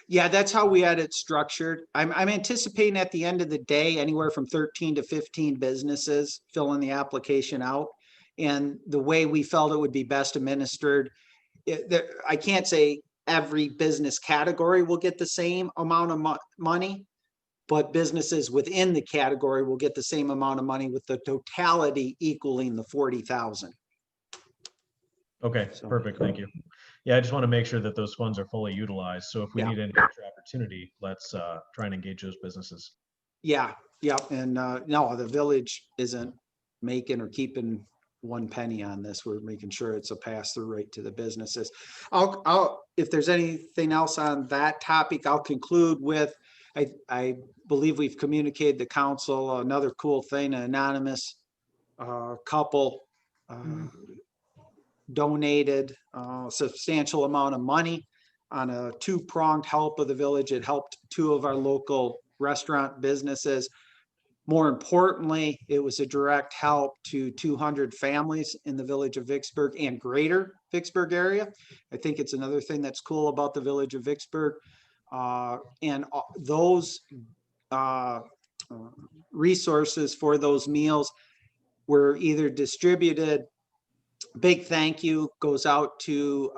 [SPEAKER 1] Yeah, that's how we had it structured. I'm anticipating at the end of the day, anywhere from 13 to 15 businesses filling the application out. And the way we felt it would be best administered, I can't say every business category will get the same amount of money, but businesses within the category will get the same amount of money with the totality equaling the 40,000.
[SPEAKER 8] Okay, perfect. Thank you. Yeah, I just want to make sure that those funds are fully utilized. So if we need any extra opportunity, let's try and engage those businesses. Yeah.
[SPEAKER 1] And no, the village isn't making or keeping one penny on this. We're making sure it's a pass-through rate to the businesses. If there's anything else on that topic, I'll conclude with, I believe we've communicated to council another cool thing, an anonymous couple donated a substantial amount of money on a 2-pronged help of the village. It helped 2 of our local restaurant businesses. More importantly, it was a direct help to 200 families in the village of Vicksburg and greater Vicksburg area. I think it's another thing that's cool about the village of Vicksburg. And those resources for those meals were either distributed. Big thank you goes out to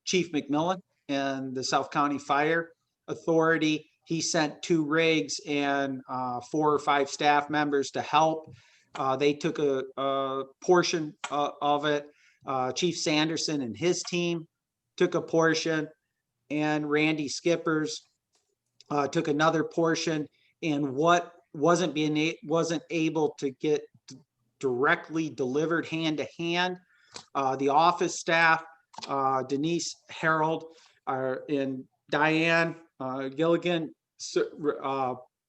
[SPEAKER 1] Chief McMillan and the South County Fire Authority. He sent 2 rigs and 4 or 5 staff members to help. They took a portion of it. Chief Sanderson and his team took a portion, and Randy Skippers took another portion. And what wasn't able to get directly delivered hand to hand, the office staff, Denise Harold, and Diane Gilligan,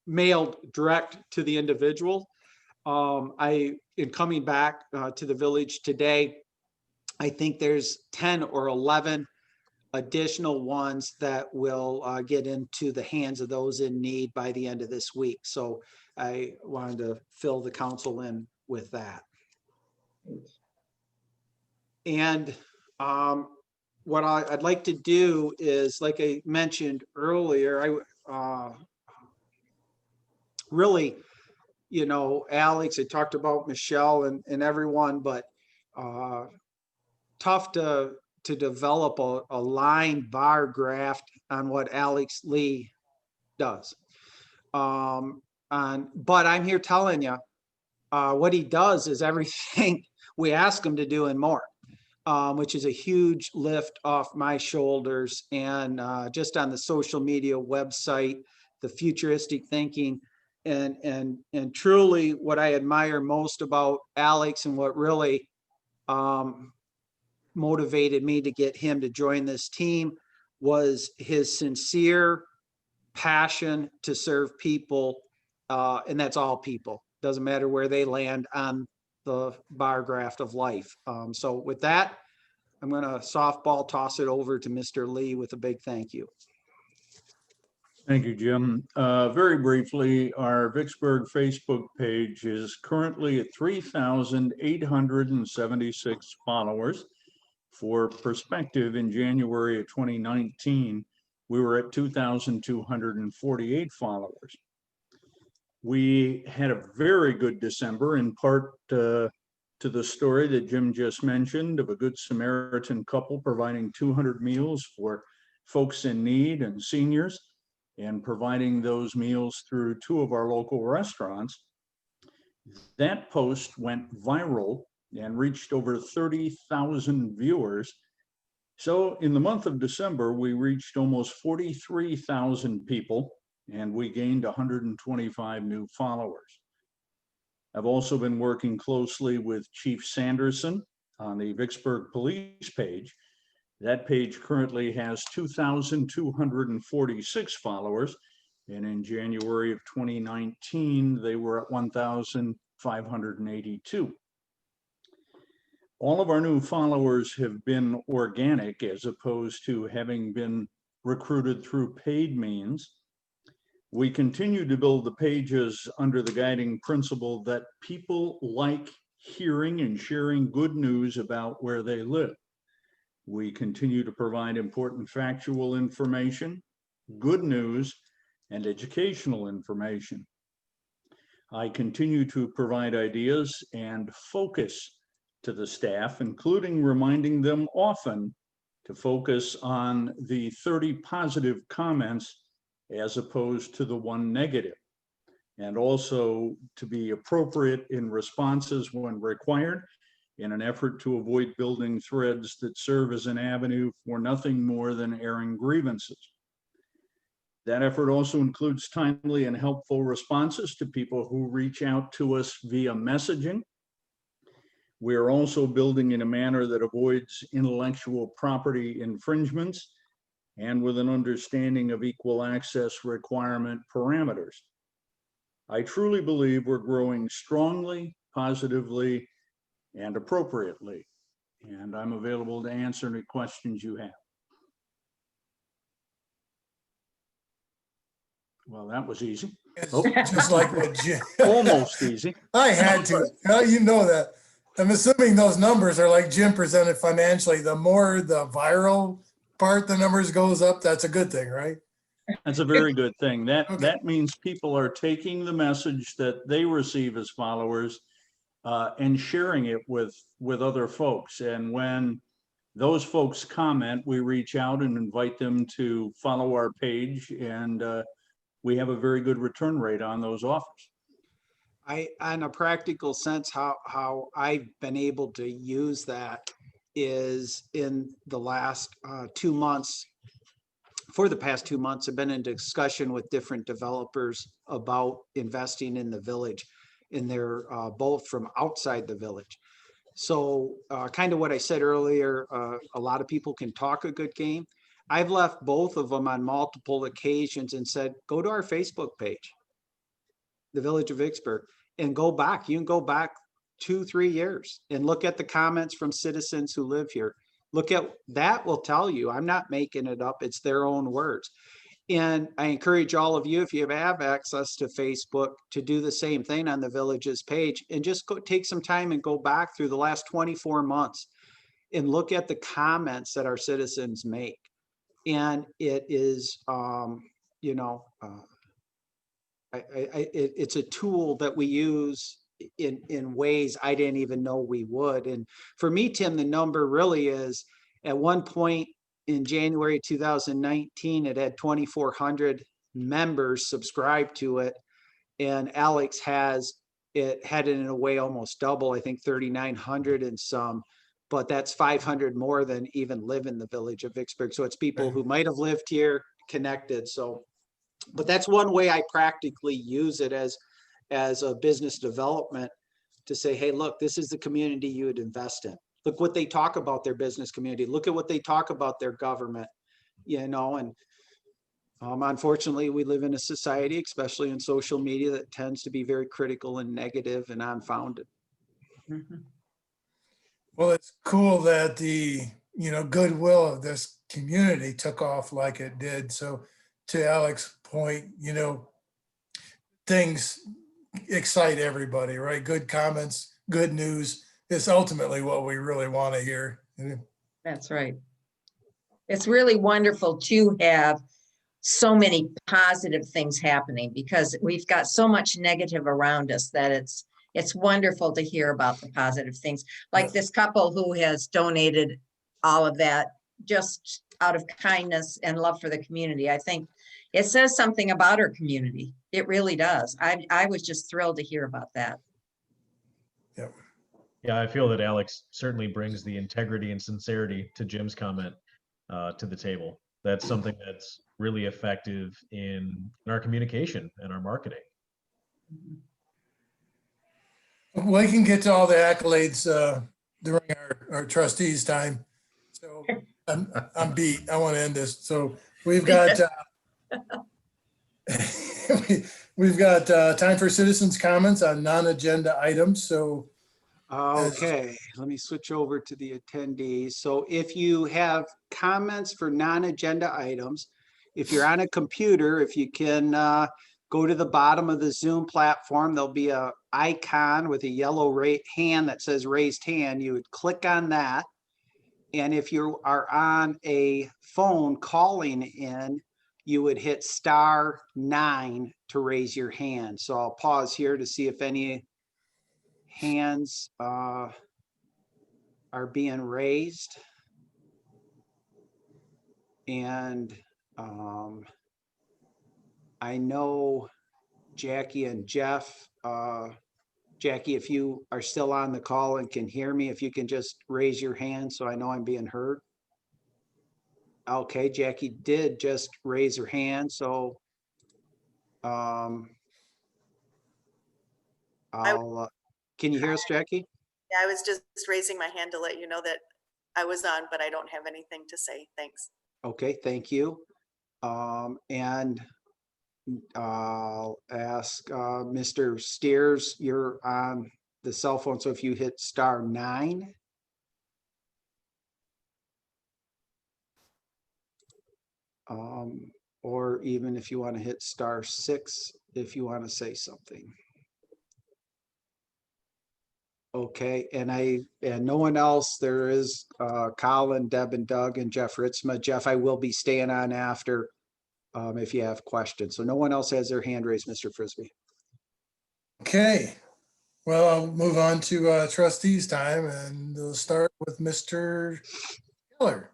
[SPEAKER 1] mailed direct to the individual. In coming back to the village today, I think there's 10 or 11 additional ones that will get into the hands of those in need by the end of this week. So I wanted to fill the council in with that. And what I'd like to do is, like I mentioned earlier, really, Alex, I talked about Michelle and everyone, but tough to develop a line bar graph on what Alex Lee does. But I'm here telling you, what he does is everything we ask him to do and more. Which is a huge lift off my shoulders. And just on the social media website, the futuristic thinking, and truly what I admire most about Alex, and what really motivated me to get him to join this team, was his sincere passion to serve people, and that's all people. Doesn't matter where they land on the bar graph of life. So with that, I'm going to softball toss it over to Mr. Lee with a big thank you.
[SPEAKER 9] Thank you, Jim. Very briefly, our Vicksburg Facebook page is currently at 3,876 followers. For perspective, in January of 2019, we were at 2,248 followers. We had a very good December, in part to the story that Jim just mentioned of a Good Samaritan couple providing 200 meals for folks in need and seniors, and providing those meals through 2 of our local restaurants. That post went viral and reached over 30,000 viewers. So in the month of December, we reached almost 43,000 people, and we gained 125 new followers. I've also been working closely with Chief Sanderson on the Vicksburg Police page. That page currently has 2,246 followers, and in January of 2019, they were at 1,582. All of our new followers have been organic, as opposed to having been recruited through paid means. We continue to build the pages under the guiding principle that people like hearing and sharing good news about where they live. We continue to provide important factual information, good news, and educational information. I continue to provide ideas and focus to the staff, including reminding them often to focus on the 30 positive comments as opposed to the 1 negative, and also to be appropriate in responses when required, in an effort to avoid building threads that serve as an avenue for nothing more than airing grievances. That effort also includes timely and helpful responses to people who reach out to us via messaging. We are also building in a manner that avoids intellectual property infringements, and with an understanding of equal access requirement parameters. I truly believe we're growing strongly, positively, and appropriately, and I'm available to answer any questions you have. Well, that was easy.
[SPEAKER 6] It's just like what Jim.
[SPEAKER 9] Almost easy.
[SPEAKER 6] I had to. You know that. I'm assuming those numbers are like Jim presented financially. The more the viral part, the numbers goes up, that's a good thing, right?
[SPEAKER 9] That's a very good thing. That
[SPEAKER 6] Okay.
[SPEAKER 9] that means people are taking the message that they receive as followers and sharing it with other folks. And when those folks comment, we reach out and invite them to follow our page, and we have a very good return rate on those offers.
[SPEAKER 1] On a practical sense, how I've been able to use that is in the last 2 months. For the past 2 months, I've been in discussion with different developers about investing in the village, and they're both from outside the village. So kind of what I said earlier, a lot of people can talk a good game. I've left both of them on multiple occasions and said, go to our Facebook page, the Village of Vicksburg, and go back. You can go back 2-3 years and look at the comments from citizens who live here. Look at that, will tell you, I'm not making it up. It's their own words. And I encourage all of you, if you have access to Facebook, to do the same thing on the village's page and just go take some time and go back through the last 24 months and look at the comments that our citizens make. And it is, it's a tool that we use in ways I didn't even know we would. And for me, Tim, the number really is, at one point in January 2019, it had 2,400 members subscribed to it. And Alex has it headed in a way almost double, I think 3,900 and some, but that's 500 more than even live in the Village of Vicksburg. So it's people who might have lived here connected. So, but that's one way I practically use it as a business development to say, hey, look, this is the community you would invest in. Look what they talk about their business community. Look at what they talk about their government, and unfortunately, we live in a society, especially in social media, that tends to be very critical and negative and unfounded.
[SPEAKER 6] Well, it's cool that the, goodwill of this community took off like it did. So to Alex's point, things excite everybody, right? Good comments, good news is ultimately what we really want to hear.
[SPEAKER 5] That's right. It's really wonderful to have so many positive things happening, because we've got so much negative around us that it's wonderful to hear about the positive things. Like this couple who has donated all of that just out of kindness and love for the community. I think it says something about our community. It really does. I was just thrilled to hear about that.
[SPEAKER 6] Yep.
[SPEAKER 8] Yeah, I feel that Alex certainly brings the integrity and sincerity to Jim's comment to the table. That's something that's really effective in our communication and our marketing.
[SPEAKER 6] We can get to all the accolades during our trustees' time. So I'm beat. I want to end this. So we've got we've got time for citizens' comments on non-agenda items. So
[SPEAKER 1] okay, let me switch over to the attendees. So if you have comments for non-agenda items, if you're on a computer, if you can go to the bottom of the Zoom platform, there'll be an icon with a yellow hand that says raised hand. You would click on that. And if you are on a phone calling in, you would hit *9 to raise your hand. So I'll pause here to see if any hands are being raised. And I know Jackie and Jeff, Jackie, if you are still on the call and can hear me, if you can just raise your hand so I know I'm being heard. Okay, Jackie did just raise her hand, so can you hear us, Jackie?
[SPEAKER 10] Yeah, I was just raising my hand to let you know that I was on, but I don't have anything to say. Thanks.
[SPEAKER 1] Okay, thank you. And I'll ask Mr. Steers, you're on the cell phone, so if you hit *9. or even if you want to hit *6 if you want to say something. Okay, and no one else. There is Colin, Deb, and Doug, and Jeff Ritzma. Jeff, I will be staying on after if you have questions. So no one else has their hand raised, Mr. Frisbee.
[SPEAKER 6] Okay, well, I'll move on to trustees time, and we'll start with Mr. Keller.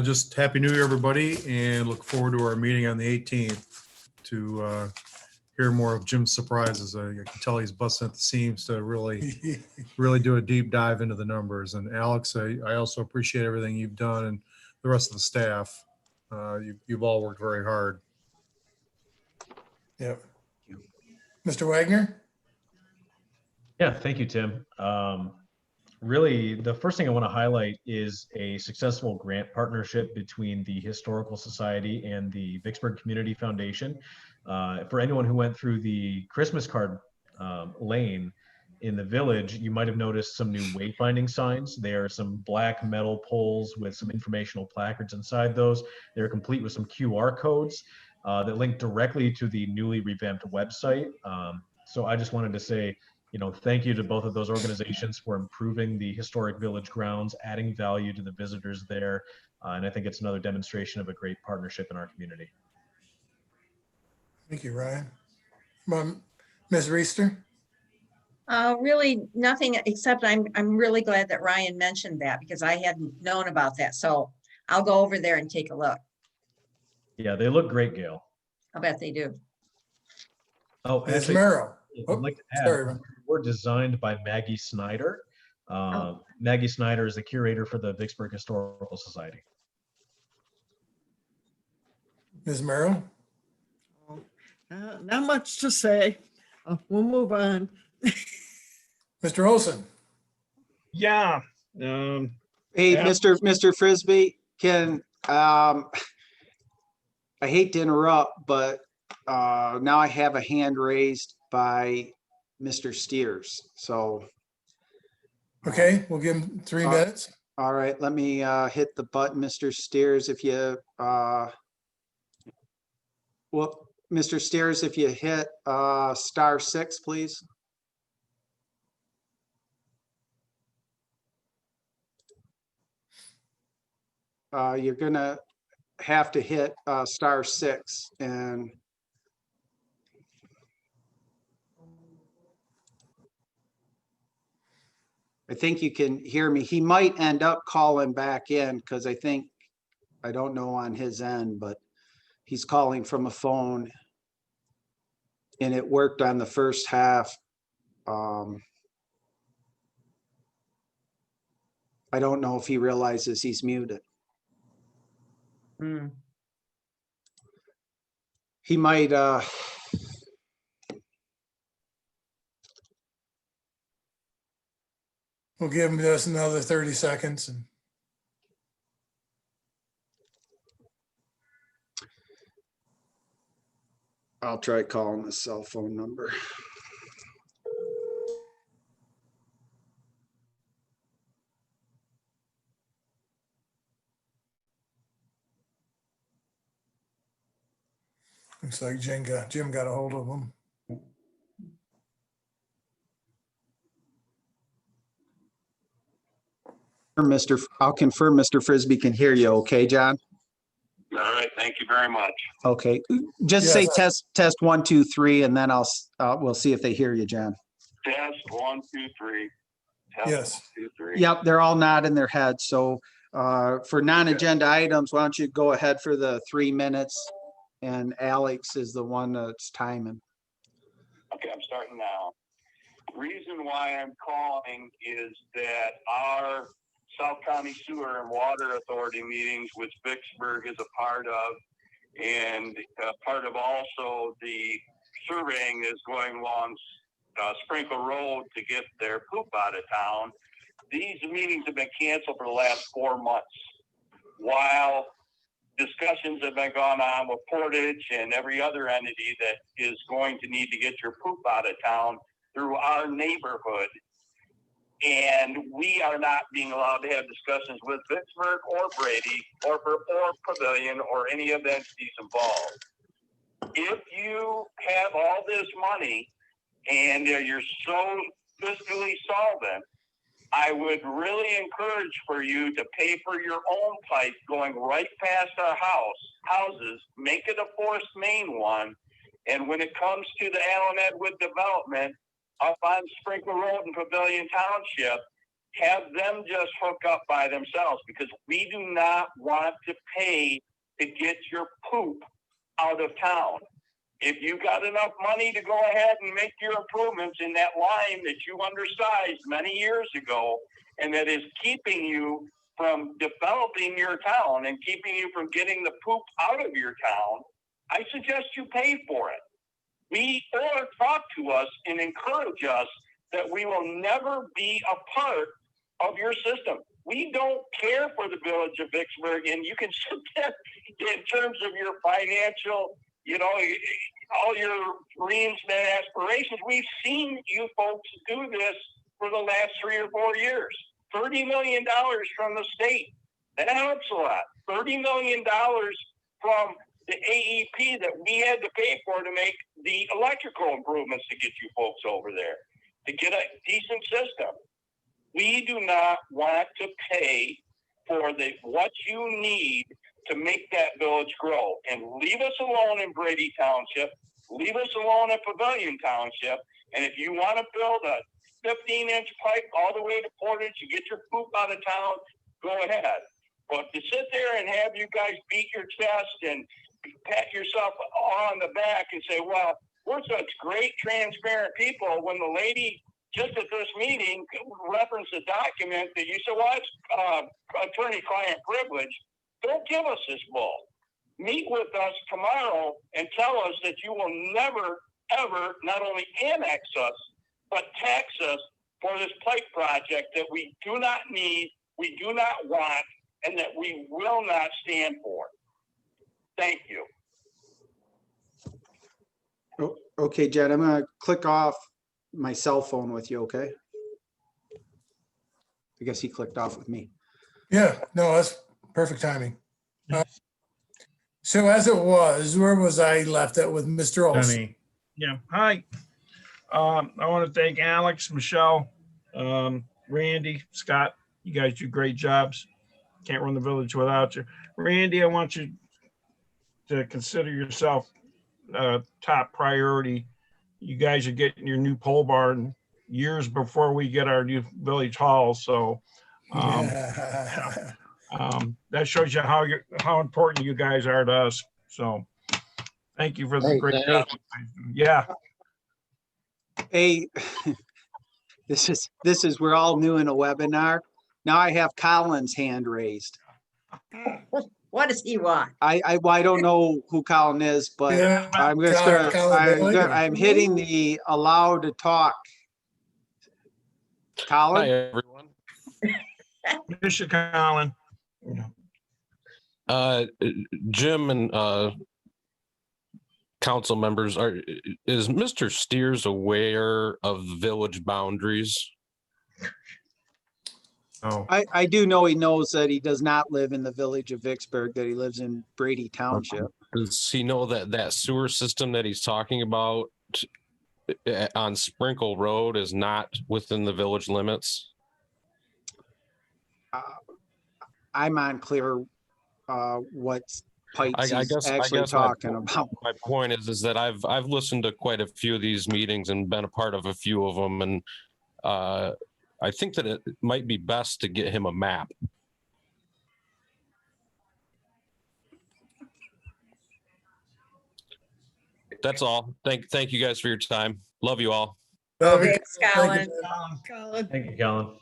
[SPEAKER 4] Just Happy New Year, everybody, and look forward to our meeting on the 18th to hear more of Jim's surprises. I can tell he's busting at the seams to really do a deep dive into the numbers. And Alex, I also appreciate everything you've done, and the rest of the staff. You've all worked very hard.
[SPEAKER 6] Yep. Mr. Wagner?
[SPEAKER 8] Yeah, thank you, Tim. Really, the first thing I want to highlight is a successful grant partnership between the Historical Society and the Vicksburg Community Foundation. For anyone who went through the Christmas card lane in the village, you might have noticed some new wayfinding signs. There are some black metal poles with some informational placards inside those. They're complete with some QR codes that link directly to the newly revamped website. So I just wanted to say, thank you to both of those organizations for improving the historic village grounds, adding value to the visitors there. And I think it's another demonstration of a great partnership in our community.
[SPEAKER 6] Thank you, Ryan. Ms. Reister?
[SPEAKER 5] Really nothing except I'm really glad that Ryan mentioned that because I hadn't known about that. So I'll go over there and take a look.
[SPEAKER 8] Yeah, they look great, Gail.
[SPEAKER 5] I bet they do.
[SPEAKER 8] Oh,
[SPEAKER 6] Ms.
[SPEAKER 8] actually,
[SPEAKER 6] Merrill?
[SPEAKER 8] I'd like to add,
[SPEAKER 6] Sorry, Ron.
[SPEAKER 8] were designed by Maggie Snyder. Maggie Snyder is the curator for the Vicksburg Historical Society.
[SPEAKER 6] Ms. Merrill?
[SPEAKER 3] Not much to say. We'll move on.
[SPEAKER 6] Mr. Olson?
[SPEAKER 2] Yeah.
[SPEAKER 1] Hey,
[SPEAKER 2] Yeah.
[SPEAKER 1] Mr. Frisbee, I hate to interrupt, but now I have a hand raised by Mr. Steers. So,
[SPEAKER 6] Okay, we'll give him 3 minutes.
[SPEAKER 1] all right, let me hit the button, Mr. Steers. If you, well, Mr. Steers, if you hit *6, please. You're gonna have to hit *6 and I think you can hear me. He might end up calling back in because I don't know on his end, but he's calling from a phone and it worked on the first half. I don't know if he realizes he's muted. He might,
[SPEAKER 6] We'll give him just another 30 seconds. And
[SPEAKER 1] I'll try calling the cell phone number.
[SPEAKER 6] looks like Jim got a hold of him.
[SPEAKER 1] I'll confirm Mr. Frisbee can hear you. Okay, John?
[SPEAKER 7] All right, thank you very much.
[SPEAKER 1] Okay, just say
[SPEAKER 6] Yes.
[SPEAKER 1] test 1, 2, 3, and then we'll see if they hear you, John.
[SPEAKER 7] Test 1, 2, 3. Test
[SPEAKER 6] Yes.
[SPEAKER 7] 1, 2, 3.
[SPEAKER 1] Yep, they're all nodding their heads. So for non-agenda items, why don't you go ahead for the 3 minutes? And Alex is the one that's timing.
[SPEAKER 7] Okay, I'm starting now. Reason why I'm calling is that our South County Sewer and Water Authority meetings, which Vicksburg is a part of, and part of also the surveying is going along Sprinkle Road to get their poop out of town. These meetings have been canceled for the last 4 months, while discussions have been going on with Portage and every other entity that is going to need to get your poop out of town through our neighborhood.
[SPEAKER 11] And we are not being allowed to have discussions with Vicksburg or Brady or Pavilion or any of the entities involved. If you have all this money and you're so fiscally solvent, I would really encourage for you to pay for your own pipe going right past our houses, make it a forced main one. And when it comes to the Allen Edwood development up on Sprinkle Road in Pavilion Township, have them just hook up by themselves, because we do not want to pay to get your poop out of town. If you got enough money to go ahead and make your improvements in that line that you undersized many years ago, and that is keeping you from developing your town and keeping you from getting the poop out of your town, I suggest you pay for it. Or talk to us and encourage us that we will never be a part of your system. We don't care for the village of Vicksburg, and you can sit there in terms of your financial, all your dreams and aspirations. We've seen you folks do this for the last 3 or 4 years. $30 million from the state. That helps a lot. $30 million from the AEP that we had to pay for to make the electrical improvements to get you folks over there, to get a decent system. We do not want to pay for what you need to make that village grow. And leave us alone in Brady Township. Leave us alone in Pavilion Township. And if you want to build a 15-inch pipe all the way to Portage to get your poop out of town, go ahead. But to sit there and have you guys beat your chest and pat yourself on the back and say, well, we're such great, transparent people, when the lady just at this meeting referenced a document that you said, well, it's attorney-client privilege. Don't give us this bull. Meet with us tomorrow and tell us that you will never, ever not only annex us, but tax us for this pipe project that we do not need, we do not want, and that we will not stand for. Thank you.
[SPEAKER 1] Okay, Jed, I'm gonna click off my cell phone with you, okay? I guess he clicked off with me.
[SPEAKER 6] Yeah, no, that's perfect timing. So as it was, where was I left at with Mr. Olson?
[SPEAKER 4] Penny.
[SPEAKER 2] Yeah, hi. I want to thank Alex, Michelle, Randy, Scott. You guys do great jobs. Can't run the village without you. Randy, I want you to consider yourself top priority. You guys are getting your new pole barn years before we get our new village hall. So that shows you how important you guys are to us. So thank you for the great job. Yeah.
[SPEAKER 1] Hey, this is, we're all new in a webinar. Now I have Colin's hand raised.
[SPEAKER 5] What does he want?
[SPEAKER 1] I don't know who Colin is, but
[SPEAKER 6] Yeah,
[SPEAKER 1] I'm gonna
[SPEAKER 6] Colin
[SPEAKER 1] start,
[SPEAKER 6] Bailey.
[SPEAKER 1] I'm hitting the allow to talk.
[SPEAKER 12] Hi,
[SPEAKER 1] Colin,
[SPEAKER 12] everyone.
[SPEAKER 2] Mr. Colin.
[SPEAKER 12] Jim and council members, is Mr. Steers aware of the village boundaries?
[SPEAKER 2] Oh,
[SPEAKER 1] I do know he knows that he does not live in the village of Vicksburg, that he lives in Brady Township.
[SPEAKER 12] Does he know that sewer system that he's talking about on Sprinkle Road is not within the village limits?
[SPEAKER 1] I'm unclear what pipes
[SPEAKER 12] I
[SPEAKER 1] he's
[SPEAKER 12] guess
[SPEAKER 1] actually talking about.
[SPEAKER 12] My point is that I've listened to quite a few of these meetings and been a part of a few of them, and I think that it might be best to get him a map. That's all. Thank you guys for your time. Love you all.
[SPEAKER 6] Love you.
[SPEAKER 5] Thanks,
[SPEAKER 6] Thank you.
[SPEAKER 5] Colin.
[SPEAKER 3] Colin.
[SPEAKER 8] Thank you, Colin.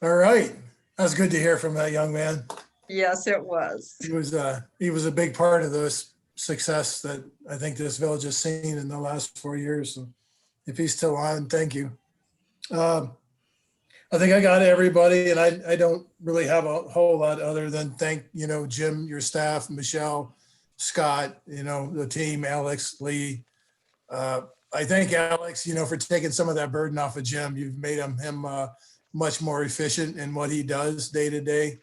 [SPEAKER 6] All right. That's good to hear from that young man.
[SPEAKER 5] Yes, it was.
[SPEAKER 6] He was a big part of this success that I think this village has seen in the last 4 years. So if he's still on, thank you. I think I got everybody, and I don't really have a whole lot other than thank, Jim, your staff, Michelle, Scott, the team, Alex, Lee, I thank Alex, for taking some of that burden off of Jim. You've made him much more efficient in what he does day to day,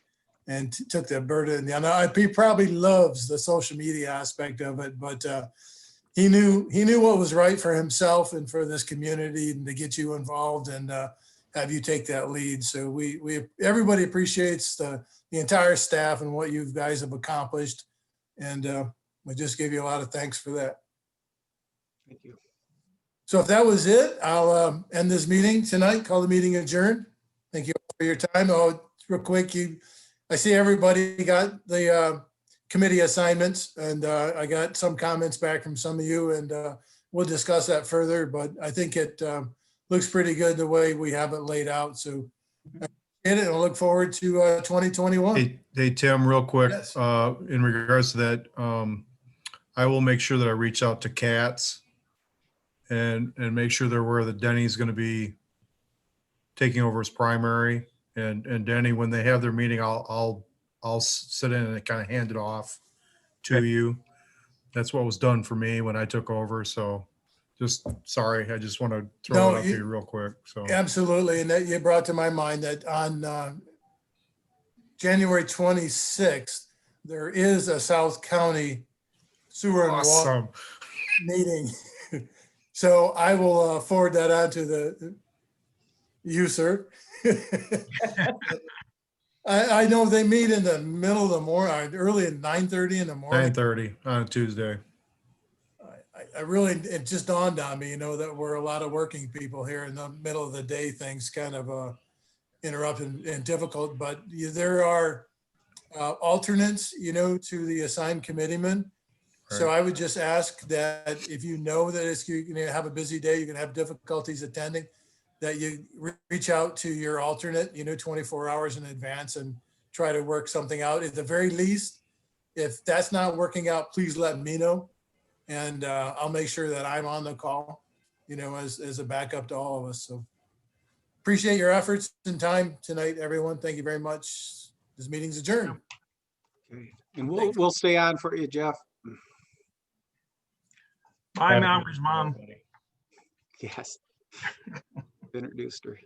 [SPEAKER 6] and took that burden. He probably loves the social media aspect of it, but he knew what was right for himself and for this community, and to get you involved and have you take that lead. So everybody appreciates the entire staff and what you guys have accomplished, and we just give you a lot of thanks for that.
[SPEAKER 1] Thank you.
[SPEAKER 6] So if that was it, I'll end this meeting tonight, call the meeting adjourned. Thank you all for your time. Oh, real quick, I see everybody got the committee assignments, and I got some comments back from some of you, and we'll discuss that further, but I think it looks pretty good the way we have it laid out. So I look forward to 2021.
[SPEAKER 4] Hey, Tim, real quick,
[SPEAKER 6] Yes.
[SPEAKER 4] in regards to that, I will make sure that I reach out to Katz and make sure they're aware that Denny's going to be taking over as primary, and Denny, when they have their meeting, I'll sit in and kind of hand it off to you. That's what was done for me when I took over. So just sorry, I just want to throw it up to you real quick. So
[SPEAKER 6] Absolutely. And that you brought to my mind that on January 26th, there is a South County sewer and water
[SPEAKER 4] awesome.
[SPEAKER 6] meeting. So I will forward that on to you, sir. I know they meet in the middle of the morning, early at 9:30 in the morning.
[SPEAKER 4] 9:30 on a Tuesday.
[SPEAKER 6] It just dawned on me, that we're a lot of working people here in the middle of the day. Things kind of interrupt and difficult, but there are alternates, to the assigned committeemen. So I would just ask that if you know that you're going to have a busy day, you're going to have difficulties attending, that you reach out to your alternate, 24 hours in advance, and try to work something out. At the very least, if that's not working out, please let me know. And I'll make sure that I'm on the call, as a backup to all of us. So appreciate your efforts and time tonight, everyone. Thank you very much. This meeting's adjourned.
[SPEAKER 1] Okay. And we'll stay on for you, Jeff.
[SPEAKER 2] My memories, Mom.
[SPEAKER 1] Yes. Introduced her.